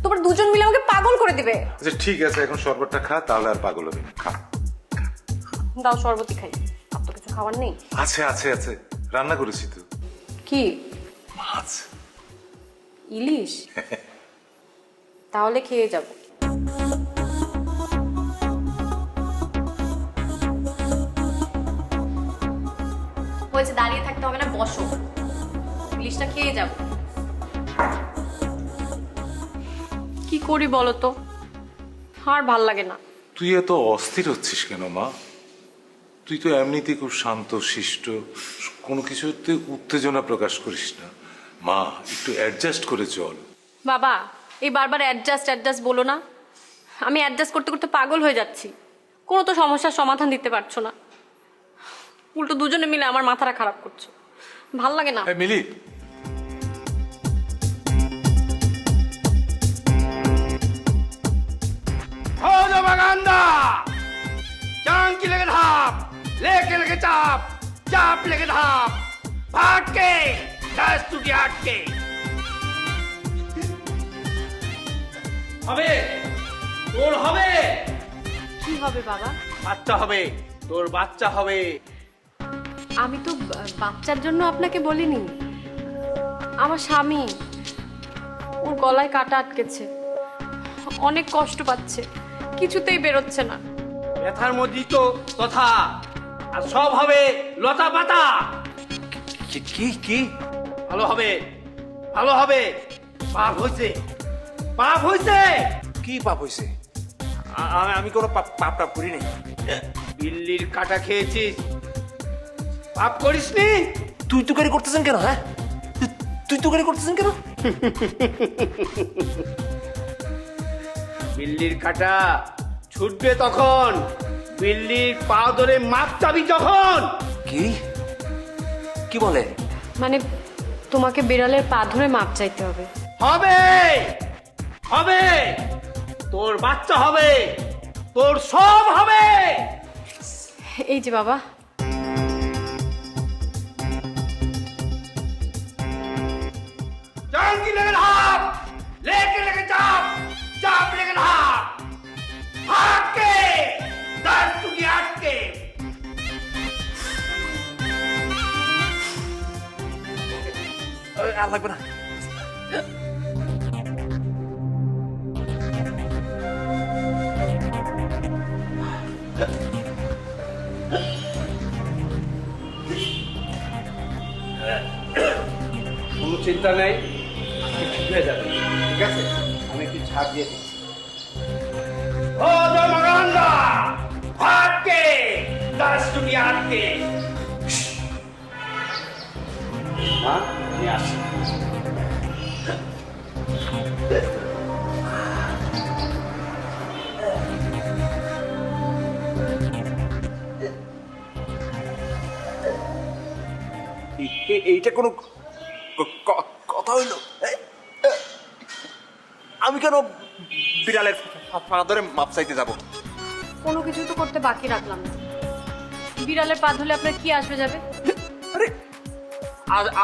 তোমার দুজন মিলে আমাকে পাগল করে দিবে আচ্ছা ঠিক আছে এখন শরবতটা খা, তাহলে আর পাগল হবে না। খা দাও শরবতই খাই আর তো কিছু খাবার নেই আছে আছে আছে, রান্না করেছি তো। কি মাছ। ইলিশ তাহলে খেয়ে যাব বলছে দাঁড়িয়ে থাকতে হবে না বসো ইলিশটা খেয়ে যাব কি করি বলো তো আর ভাল লাগে না তুই এত অস্থির হচ্ছিস কেন মা? তুই তো এমনিতেই খুব শান্ত শিষ্ট, কোনো কিছুতে উত্তেজনা প্রকাশ করিস না। মা একটু অ্যাডজাস্ট করে চল। বাবা এই বারবার অ্যাডজাস্ট বলো না আমি অ্যাডজাস্ট করতে করতে পাগল হয়ে যাচ্ছি কোনো তো সমস্যার সমাধান দিতে পারছো না উল্টো দুজনে মিলে আমার মাথাটা খারাপ করছো ভাল লাগে না মিলি বাগান্দা চাঙ্কি লেগে ধাপ লেকে লেগে চাপ চাপ লেগে ধাপ ভাটকে 10 টুটি আটকে হবে তোর হবে কি হবে বাবা বাচ্চা হবে তোর বাচ্চা হবে আমি তো বাচ্চার জন্য আপনাকে বলিনি আমার স্বামী ওর গলায় কাটা আটকেছে অনেক কষ্ট পাচ্ছে কিছুতেই বেরোচ্ছে না ব্যথার মধ্যেই তো তথা আর সব হবে লতা পাতা কি কি ভালো হবে ভালো হবে পাপ হয়েছে পাপ হয়েছে কি পাপ হয়েছে আমি কোনো পাপ টাপ করি নাই বিল্লির কাটা খেয়েছিস পাপ করিসনি তুই তো করে করতেছেন কেন হ্যাঁ তুই তো করে করতেছেন কেন বিল্লির কাটা ছুটবে তখন বিল্লির পা ধরে মাপ চাবি যখন কি কি বলে মানে তোমাকে বিড়ালের পা ধরে মাপ চাইতে হবে হবে হবে তোর বাচ্চা হবে তোর সব হবে এই যে বাবা জাঙ্গি লেগে হাত লেকে লেগে তুমি আটকে আর লাগবে না। কোনো চিন্তা নেই, ঠিক হয়ে যাবে। ঠিক আছে, আমি একটু ছাড় দিয়ে দিচ্ছি। ও জয়মাগানন্দা আটকে দাস তুমি আটকে। হ্যাঁ, আমি আসছি। এইটা কোনো কথা হইলো? আমি কেন বিড়ালের ফাঁদরে মাপ চাইতে যাব? কোনো কিছু তো করতে বাকি রাখলাম না। বিড়ালের পা ধুলে আপনার কি আসবে যাবে? আরে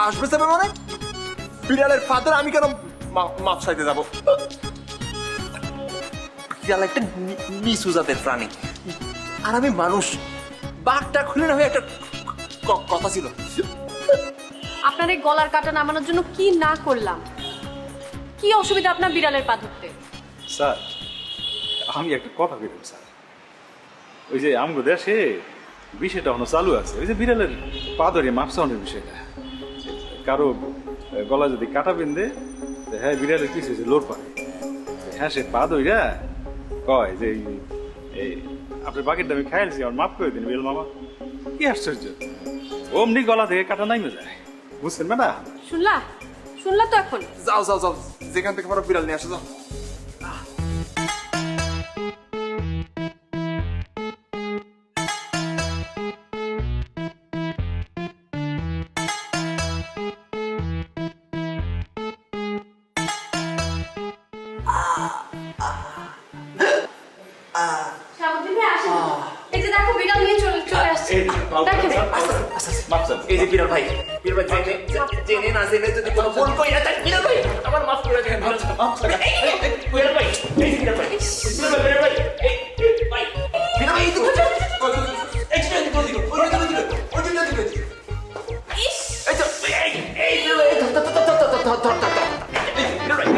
আসবে যাবে মানে? বিড়ালের ফাঁদরে আমি কেন মাপ চাইতে যাব? বিড়াল একটা নিচু জাতের প্রাণী, আর আমি মানুষ। বাঘটা খুলে না হয়ে একটা কথা ছিল। আপনার এই গলার কাটা নামানোর জন্য কি না করলাম? কি অসুবিধা আপনার বিড়ালের পা ধরতে? স্যার, আমি একটা কথা বললাম স্যার, ওই যে আমগো দেশে বিষয়টা এখনো চালু আছে, ওই যে বিড়ালের পা ধরিয়ে মাপসাউনের বিষয়টা। কারো গলা যদি কাটা বেঁধে, হ্যাঁ বিড়ালের কিছু লোর পায়, হ্যাঁ সে পা ধইরা কয় যে এই আপনার বাকিটা আমি খাইছি, আমার মাফ করে দিন বিড়াল মামা। কি আশ্চর্য, অমনি গলা থেকে কাটা নাইমে যায়, বুঝছেন ম্যাডাম? শুনলা তো এখন? যাও যাও যাও, যেখান থেকে পারো বিড়াল নিয়ে আসো, যাও। এই যে দেখো বিড়াল নিয়ে চলে আসছে। দেখেন এই যে বিড়াল ভাই, বিড়াল ভাই জেনে না জেনে যদি কোনো ভুল করি না, তাই বিড়াল ভাই আমার মাফ করে দেন। বিড়াল ভাই, এই যে বিড়াল ভাই, বিড়াল ভাই, বিড়াল ভাই, এই ভাই, বিড়াল ভাই, এই তো এই যে দিকে দিকে, ওই দিকে দিকে, ওই দিকে দিকে। ইস, এই তো এই বিড়াল ভাই, ধর এই বিড়াল ভাই,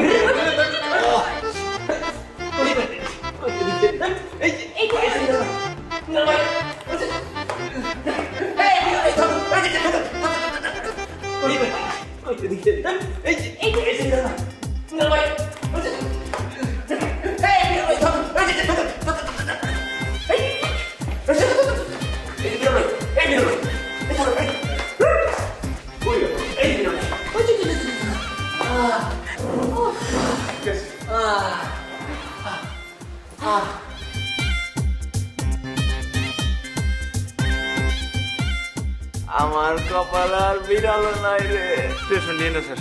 আমার কপাল আর বিড়াল নাই রে। স্টেশন নিয়ে না স্যার,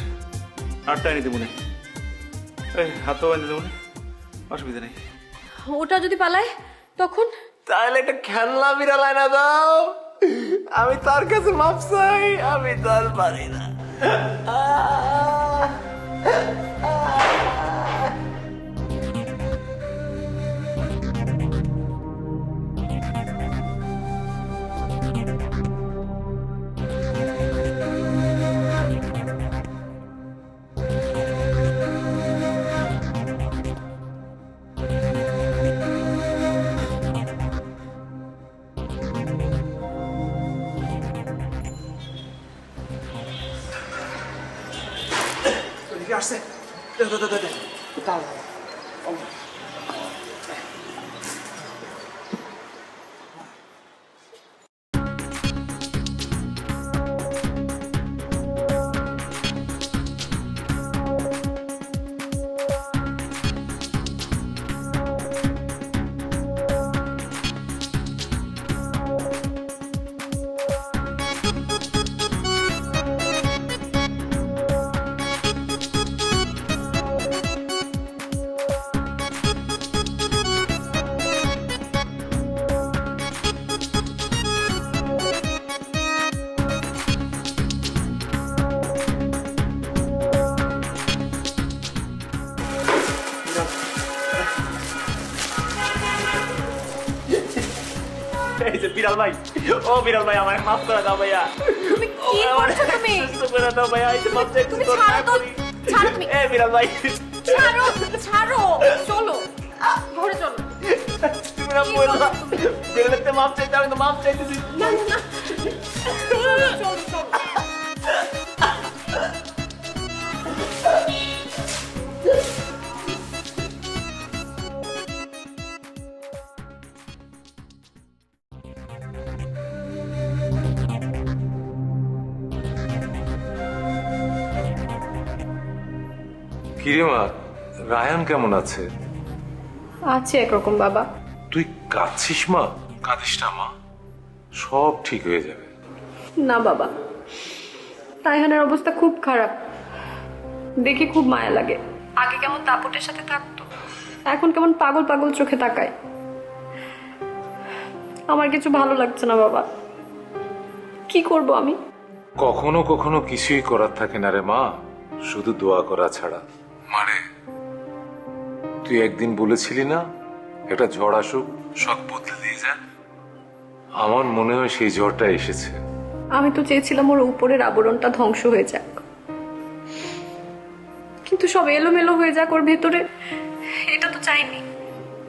আটটায় নিতে মনে, এই হাত বাঁধতে মনে, অসুবিধা নেই। ওটা যদি পালায় তখন? তাহলে একটা খেলনা বিড়াল আয়না দাও, আমি তার কাছে মাপ চাই, আমি তার পারি না। আসছে, বিড়াল ভাই, ও বিড়াল ভাই, আমার মাফ করে দাও ভাইয়া। তুমি কি করছো তুমি? সুস্থ করে দাও ভাইয়া, এই যে মাফ চাইছি তুমি তোর ছাড়ো পায়ে তো, পড়ি। ছাড়ো তুমি। এ বিড়াল ভাই, ছাড়ো, ছাড়ো, চলো ঘরে চলো। তুমি না বললা বিড়ালের মাফ চাইতে, আমি তো মাফ চাইতেছি। না না না, চলো চলো চলো। কিরে মা, রায়ান কেমন আছে? আছে একরকম বাবা। তুই কাঁদছিস মা? কাঁদিস না মা, সব ঠিক হয়ে যাবে। না বাবা, রায়হানের অবস্থা খুব খারাপ, দেখে খুব মায়া লাগে। আগে কেমন তাপটের সাথে থাকতো, এখন কেমন পাগল পাগল চোখে তাকায়। আমার কিছু ভালো লাগছে না বাবা, কি করব আমি? কখনো কখনো কিছুই করার থাকে না রে মা, শুধু দোয়া করা ছাড়া। মারে, তুই একদিন বলেছিলি না একটা ঝড় আসুক সব বদলে দিয়ে যাক। আমার মনে হয় সেই ঝড়টা এসেছে। আমি তো চেয়েছিলাম ওর উপরের আবরণটা ধ্বংস হয়ে যাক, কিন্তু সব এলোমেলো হয়ে যাক ওর ভেতরে, এটা তো চাইনি।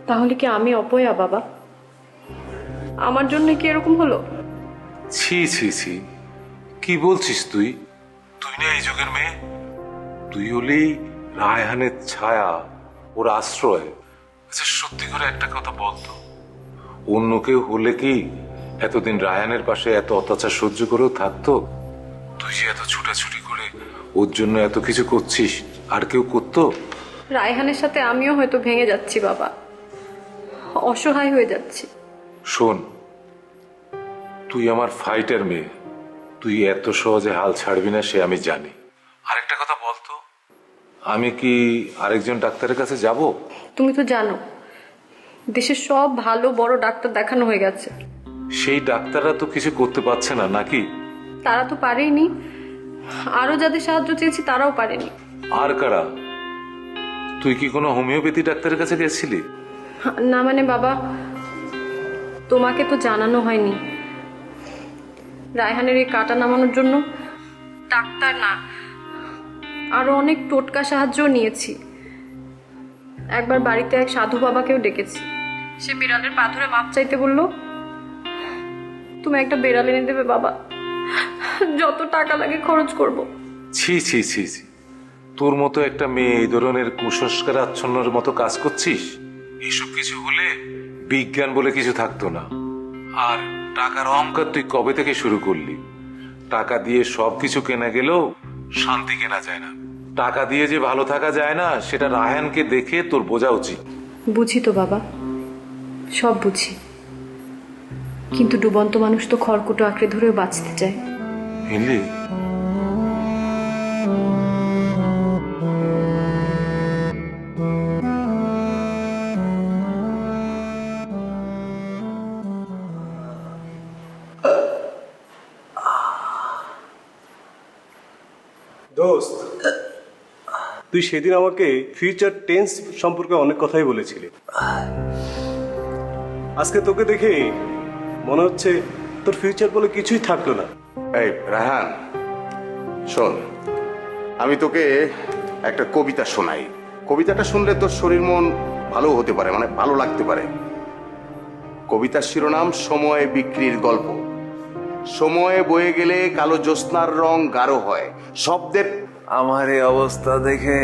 তাহলে কি আমি অপয়া বাবা? আমার জন্য কি এরকম হলো? ছি ছি ছি, কি বলছিস তুই? তুই না এই যুগের মেয়ে, তুই হলেই রায়হানের ছায়া, ওর আশ্রয়। আচ্ছা সত্যি করে একটা কথা বলতো, অন্য কেউ হলে কি এতদিন রায়হানের পাশে এত অত্যাচার সহ্য করেও থাকতো? তুই যে এত ছুটাছুটি করে ওর জন্য এত কিছু করছিস, আর কেউ করতো? রায়হানের সাথে আমিও হয়তো ভেঙে যাচ্ছি বাবা, অসহায় হয়ে যাচ্ছি। শোন, তুই আমার ফাইটার মেয়ে, তুই এত সহজে হাল ছাড়বি না সে আমি জানি। আরেকটা কথা বলতো, আমি কি আরেকজন ডাক্তারের কাছে যাব? তুমি তো জানো দেশের সব ভালো বড় ডাক্তার দেখানো হয়ে গেছে। সেই ডাক্তাররা তো কিছু করতে পারছে না নাকি? তারা তো পারেনি, আরো যাদের সাহায্য চেয়েছি তারাও পারেনি। আর কারা? তুই কি কোনো হোমিওপ্যাথি ডাক্তারের কাছে গেছিলি? না মানে বাবা, তোমাকে তো জানানো হয়নি, রায়হানের এই কাটা নামানোর জন্য ডাক্তার না, আরো অনেক টোটকা সাহায্য নিয়েছি। একবার বাড়িতে এক সাধু বাবাকেও ডেকেছি, সে বিড়ালের পা ধরে মাপ চাইতে বললো। তুমি একটা বিড়াল এনে দেবে বাবা, যত টাকা লাগে খরচ করব। ছি ছি ছি ছি, তোর মতো একটা মেয়ে এই ধরনের কুসংস্কার আচ্ছন্নের মতো কাজ করছিস? এসব কিছু হলে বিজ্ঞান বলে কিছু থাকতো না। আর টাকার অহংকার তুই কবে থেকে শুরু করলি? টাকা দিয়ে সবকিছু কেনা গেলেও শান্তি কেনা যায় না। টাকা দিয়ে যে ভালো থাকা যায় না সেটা রায়হানকে দেখে তোর বোঝা উচিত। বুঝি তো বাবা, সব বুঝি, কিন্তু ডুবন্ত মানুষ তো খড়কুটো আঁকড়ে ধরেও বাঁচতে চায়। বুঝলি? দোস্ত, তুই সেদিন আমাকে ফিউচার টেন্স সম্পর্কে অনেক কথাই বলেছিলি। আজকে তোকে দেখে মনে হচ্ছে তোর ফিউচার বলে কিছুই থাকলো না। এই রায়হান, শোন, আমি তোকে একটা কবিতা শোনাই। কবিতাটা শুনলে তোর শরীর মন ভালো হতে পারে, মানে ভালো লাগতে পারে। কবিতার শিরোনাম সময় বিক্রির গল্প। সময়ে বয়ে গেলে কালো জ্যোৎস্নার রং গাঢ় হয়, শব্দের। আমার এই অবস্থা দেখে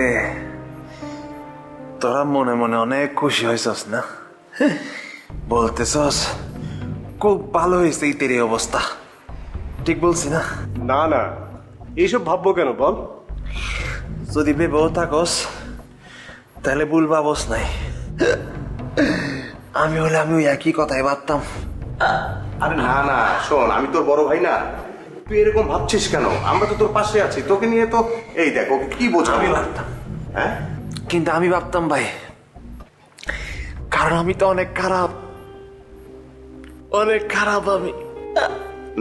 তোরা মনে মনে অনেক খুশি হয়েছস না? বলতেছস খুব ভালো হয়েছে এই তেরি অবস্থা, ঠিক বলছি না? না না, এইসব ভাববো কেন বল? যদি ভেবেও থাকস তাহলে ভুল ভাবস নাই। আমি হলে আমি ওই একই কথাই ভাবতাম। আরে না না, শোন, আমি তোর বড় ভাই না, তুই এরকম ভাবছিস কেন? আমরা তো তোর পাশে আছি, তোকে নিয়ে তো এই দেখ, ওকে কি বোঝাবি? আমি ভাবতাম, হ্যাঁ, কিন্তু আমি ভাবতাম ভাই, কারণ আমি তো অনেক খারাপ, অনেক খারাপ আমি।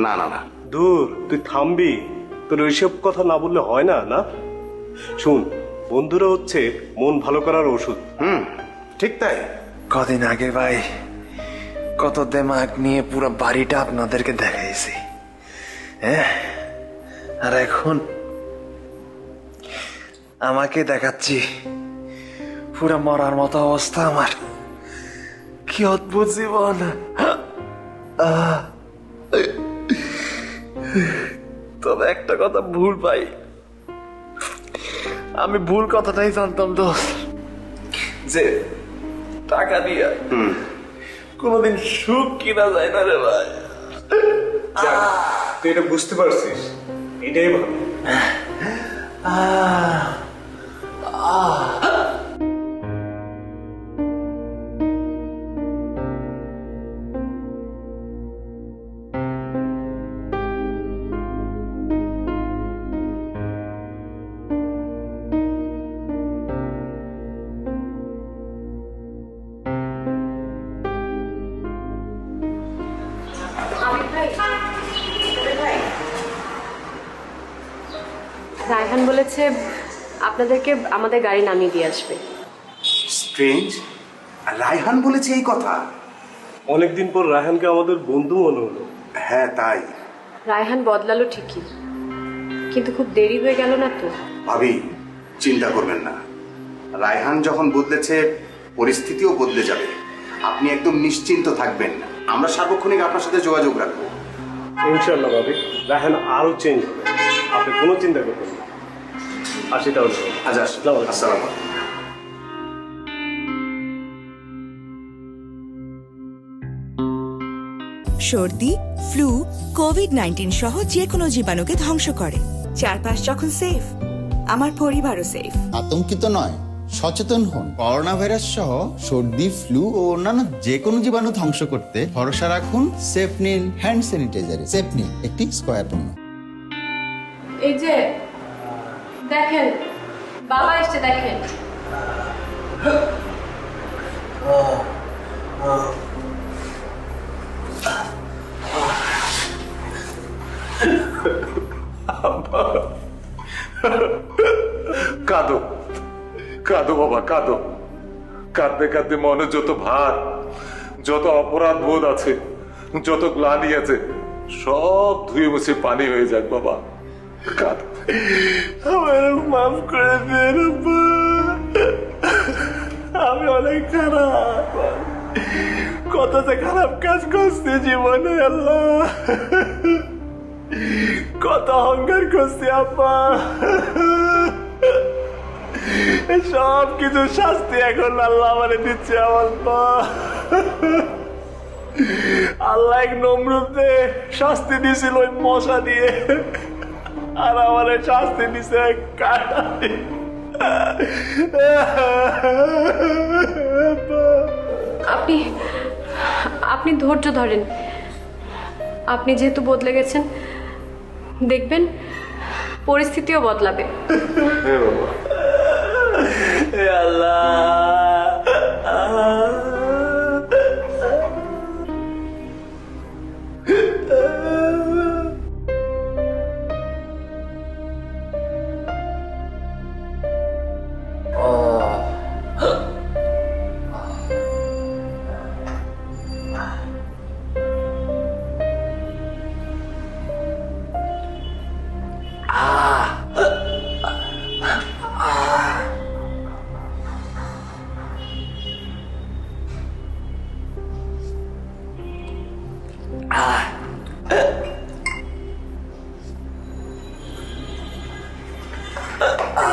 না না না, দূর, তুই থামবি? তোর ওইসব কথা না বললে হয় না। না শুন, বন্ধুরা হচ্ছে মন ভালো করার ওষুধ। ঠিক তাই। কদিন আগে ভাই, কত দেমাগ নিয়ে পুরো বাড়িটা আপনাদেরকে দেখাইছি, হ্যাঁ? আর এখন আমাকে দেখাচ্ছি পুরো মরার মতো অবস্থা আমার। কি অদ্ভুত জীবন। তবে একটা কথা ভুল পাই, আমি ভুল কথাটাই জানতাম দোস্ত, যে টাকা দিয়ে কোনোদিন সুখ কিনা যায় না রে ভাই। তুই এটা বুঝতে পারছিস, এটাই ভালো। রায়হান বলেছে আপনাদেরকে আমাদের গাড়ি নামিয়ে দিয়ে আসবে। স্ট্রেঞ্জ, রায়হান বলেছে এই কথা? অনেকদিন পর রায়হানকে আমাদের বন্ধু মনে হলো। হ্যাঁ তাই। রায়হান বদলালো ঠিকই, কিন্তু খুব দেরি হয়ে গেল না তো? ভাবি, চিন্তা করবেন না, রায়হান যখন বদলেছে পরিস্থিতিও বদলে যাবে। আপনি একদম নিশ্চিন্ত থাকবেন, আমরা সার্বক্ষণিক আপনার সাথে যোগাযোগ রাখবো। ইনশাল্লাহ ভাবি, রায়হান আরো চেঞ্জ হবে, আপনি কোনো চিন্তা করবেন না। আসি তাহলে। আচ্ছা, আসসালামু আলাইকুম। সর্দি, ফ্লু, কোভিড-19 সহ যে কোনো জীবাণুকে ধ্বংস করে। চারপাশ যখন সেফ, আমার পরিবারও সেফ। আতঙ্কিত নয়, সচেতন হন। করোনা ভাইরাস সহ সর্দি, ফ্লু ও অন্যান্য যে কোনো জীবাণু ধ্বংস করতে ভরসা রাখুন সেফনিন হ্যান্ড স্যানিটাইজারে। সেফনিন একটি স্কয়ার পণ্য। এই যে দেখেন, বাবা এসছে দেখেন। কাঁদো কাঁদো বাবা, কাঁদো। কাঁদতে কাঁদতে মনে যত ভার, যত অপরাধ বোধ আছে, যত গ্লানি আছে, সব ধুয়ে মুছে পানি হয়ে যাক বাবা। কাঁদো। আমার মাফ করে দেন আব্বা, আমি অনেক খারাপ, কত যে খারাপ কাজ করছি জীবনে, আল্লাহ কত অহংকার করছি আব্বা। সব কিছু শাস্তি এখন আল্লাহ আমারে দিচ্ছে আমার মা। আল্লাহ এক নমরুদে শাস্তি দিছিল ওই মশা দিয়ে, আর আমারে শাস্তি দিছে এক কাঁটা দিয়ে। আপনি আপনি ধৈর্য ধরেন। আপনি যেহেতু বদলে গেছেন, দেখবেন পরিস্থিতিও বদলাবে।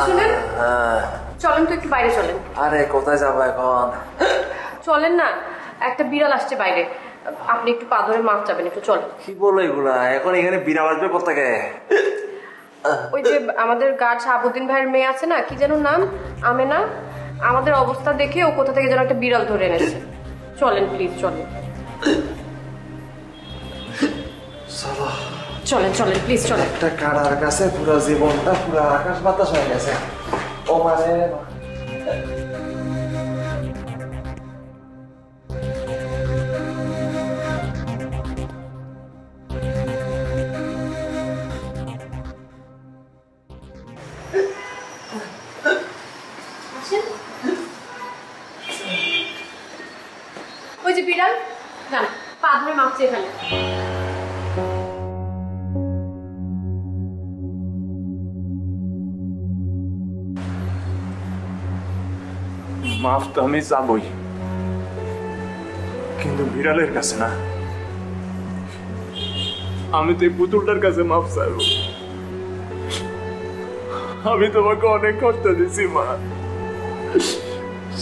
শুনেন, চলেন তো একটু বাইরে চলেন। আরে কোথায় যাবো এখন? চলেন না, একটা বিড়াল আসছে বাইরে, আপনি একটু পা ধরে মাছ যাবেন, একটু চলেন। কি বলো এগুলা? এখন এখানে বিড়াল আসবে কোথেকে? ওই যে আমাদের গার্ড শাহাবুদ্দিন ভাইয়ের মেয়ে আছে না, কি যেন নাম, আমেনা, আমাদের অবস্থা দেখে ও কোথা থেকে যেন একটা বিড়াল ধরে এনেছে। চলেন প্লিজ, চলেন চলেন চলেন প্লিজ চলেন। একটা কাড়ার কাছে পুরো জীবনটা পুরো আকাশ বাতাস হয়ে গেছে। ও মানে ওই যে বিড়াল, না মাফ তো আমি চাবই, কিন্তু বিড়ালের কাছে না। আমি তো এই পুতুলটার কাছে মাফ চাইব। আমি তোমাকে অনেক কষ্ট দিছি মা,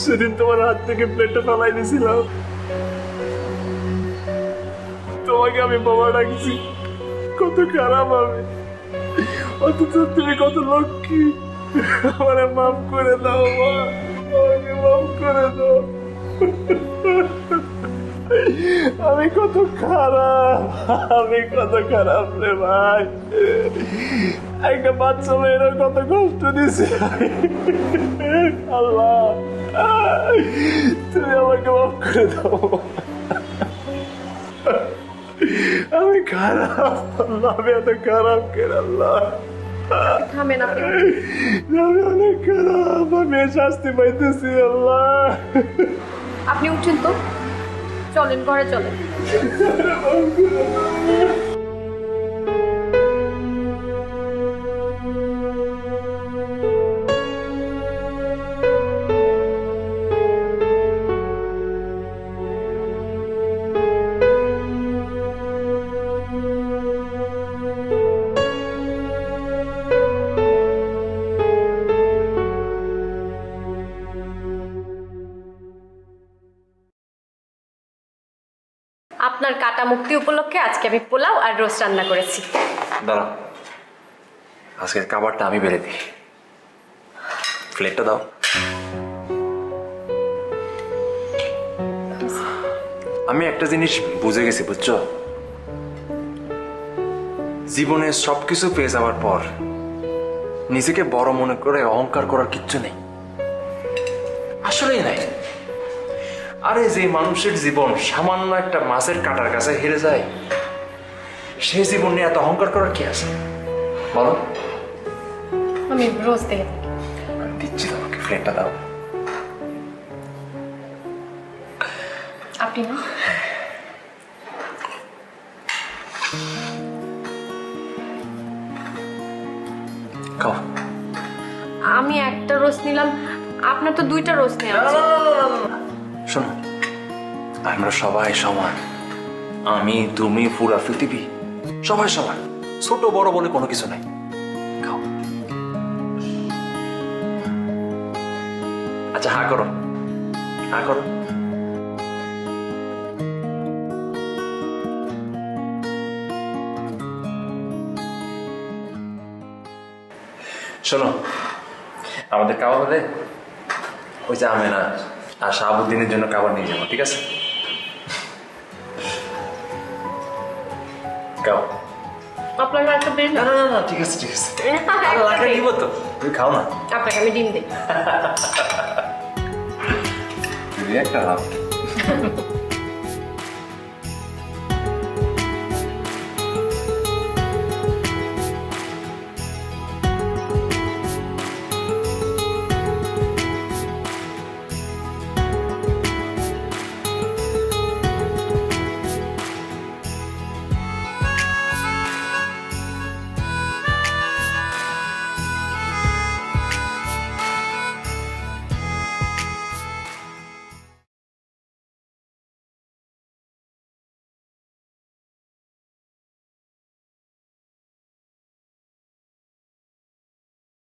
সেদিন তোমার হাত থেকে প্লেটটা ফেলাই দিয়েছিলাম, তোমাকে আমি বাবা ডাকছি, কত খারাপ আমি, অথচ তুমি কত লক্ষ্মী। আমারে মাফ করে দাও মা, আমাকে মাফ করে দাও। আমি কত খারাপ, আমি কত খারাপ রে ভাই, একটা বাচ্চা মেয়েরা কত কষ্ট দিছে। আল্লাহ তুমি আমাকে মাফ করে দাও। আমি খারাপ আল্লাহ, আমি এত খারাপ কেন আল্লাহ? থামেন আপনি। আমি অনেক খারাপ, আমি শাস্তি পাইতেছি আল্লাহ। আপনি উঠছেন তো, চলেন ঘরে চলেন। আপনার কাটা মুক্তি উপলক্ষে আজকে আমি পোলাও আর রোস্ট রান্না করেছি। দাঁড়াও, আজকের খাবারটা আমি বেড়ে দিই। প্লেটটা দাও। আমি একটা জিনিস বুঝে গেছি, বুঝছো? জীবনে সবকিছু পেয়ে যাওয়ার পর নিজেকে বড় মনে করে অহংকার করার কিচ্ছু নেই, আসলেই নাই। আরে যে মানুষের জীবন সামান্য একটা মাছের কাঁটার কাছে হেরে যায়, সেই জীবন নিয়ে এত অহংকার করার কি আছে বলো? আমি রোজ দেখে দিচ্ছি তোমাকে, প্লেটটা দাও। আপনি না খাও। আমি একটা রোস্ট নিলাম, আপনার তো দুইটা রোস্ট নেওয়া আছে। শোনো, আমরা সবাই সমান, আমি তুমি পুরা পৃথিবী সবাই সমান, ছোট বড় বলে কোনো কিছু নাই। খাও। আচ্ছা হা করো, হা করো। শোনো, আমাদের খাওয়া হলে ওই যে আমেনা আর শাহাবুদ্দিনের জন্য খাবার নিয়ে যাবো, ঠিক আছে? খাও। আপনার একটা বের না না না না, ঠিক আছে ঠিক আছে, আল্লাহকে দিব তো, তুমি খাও না। আপনাকে আমি ডিম দিই। একটা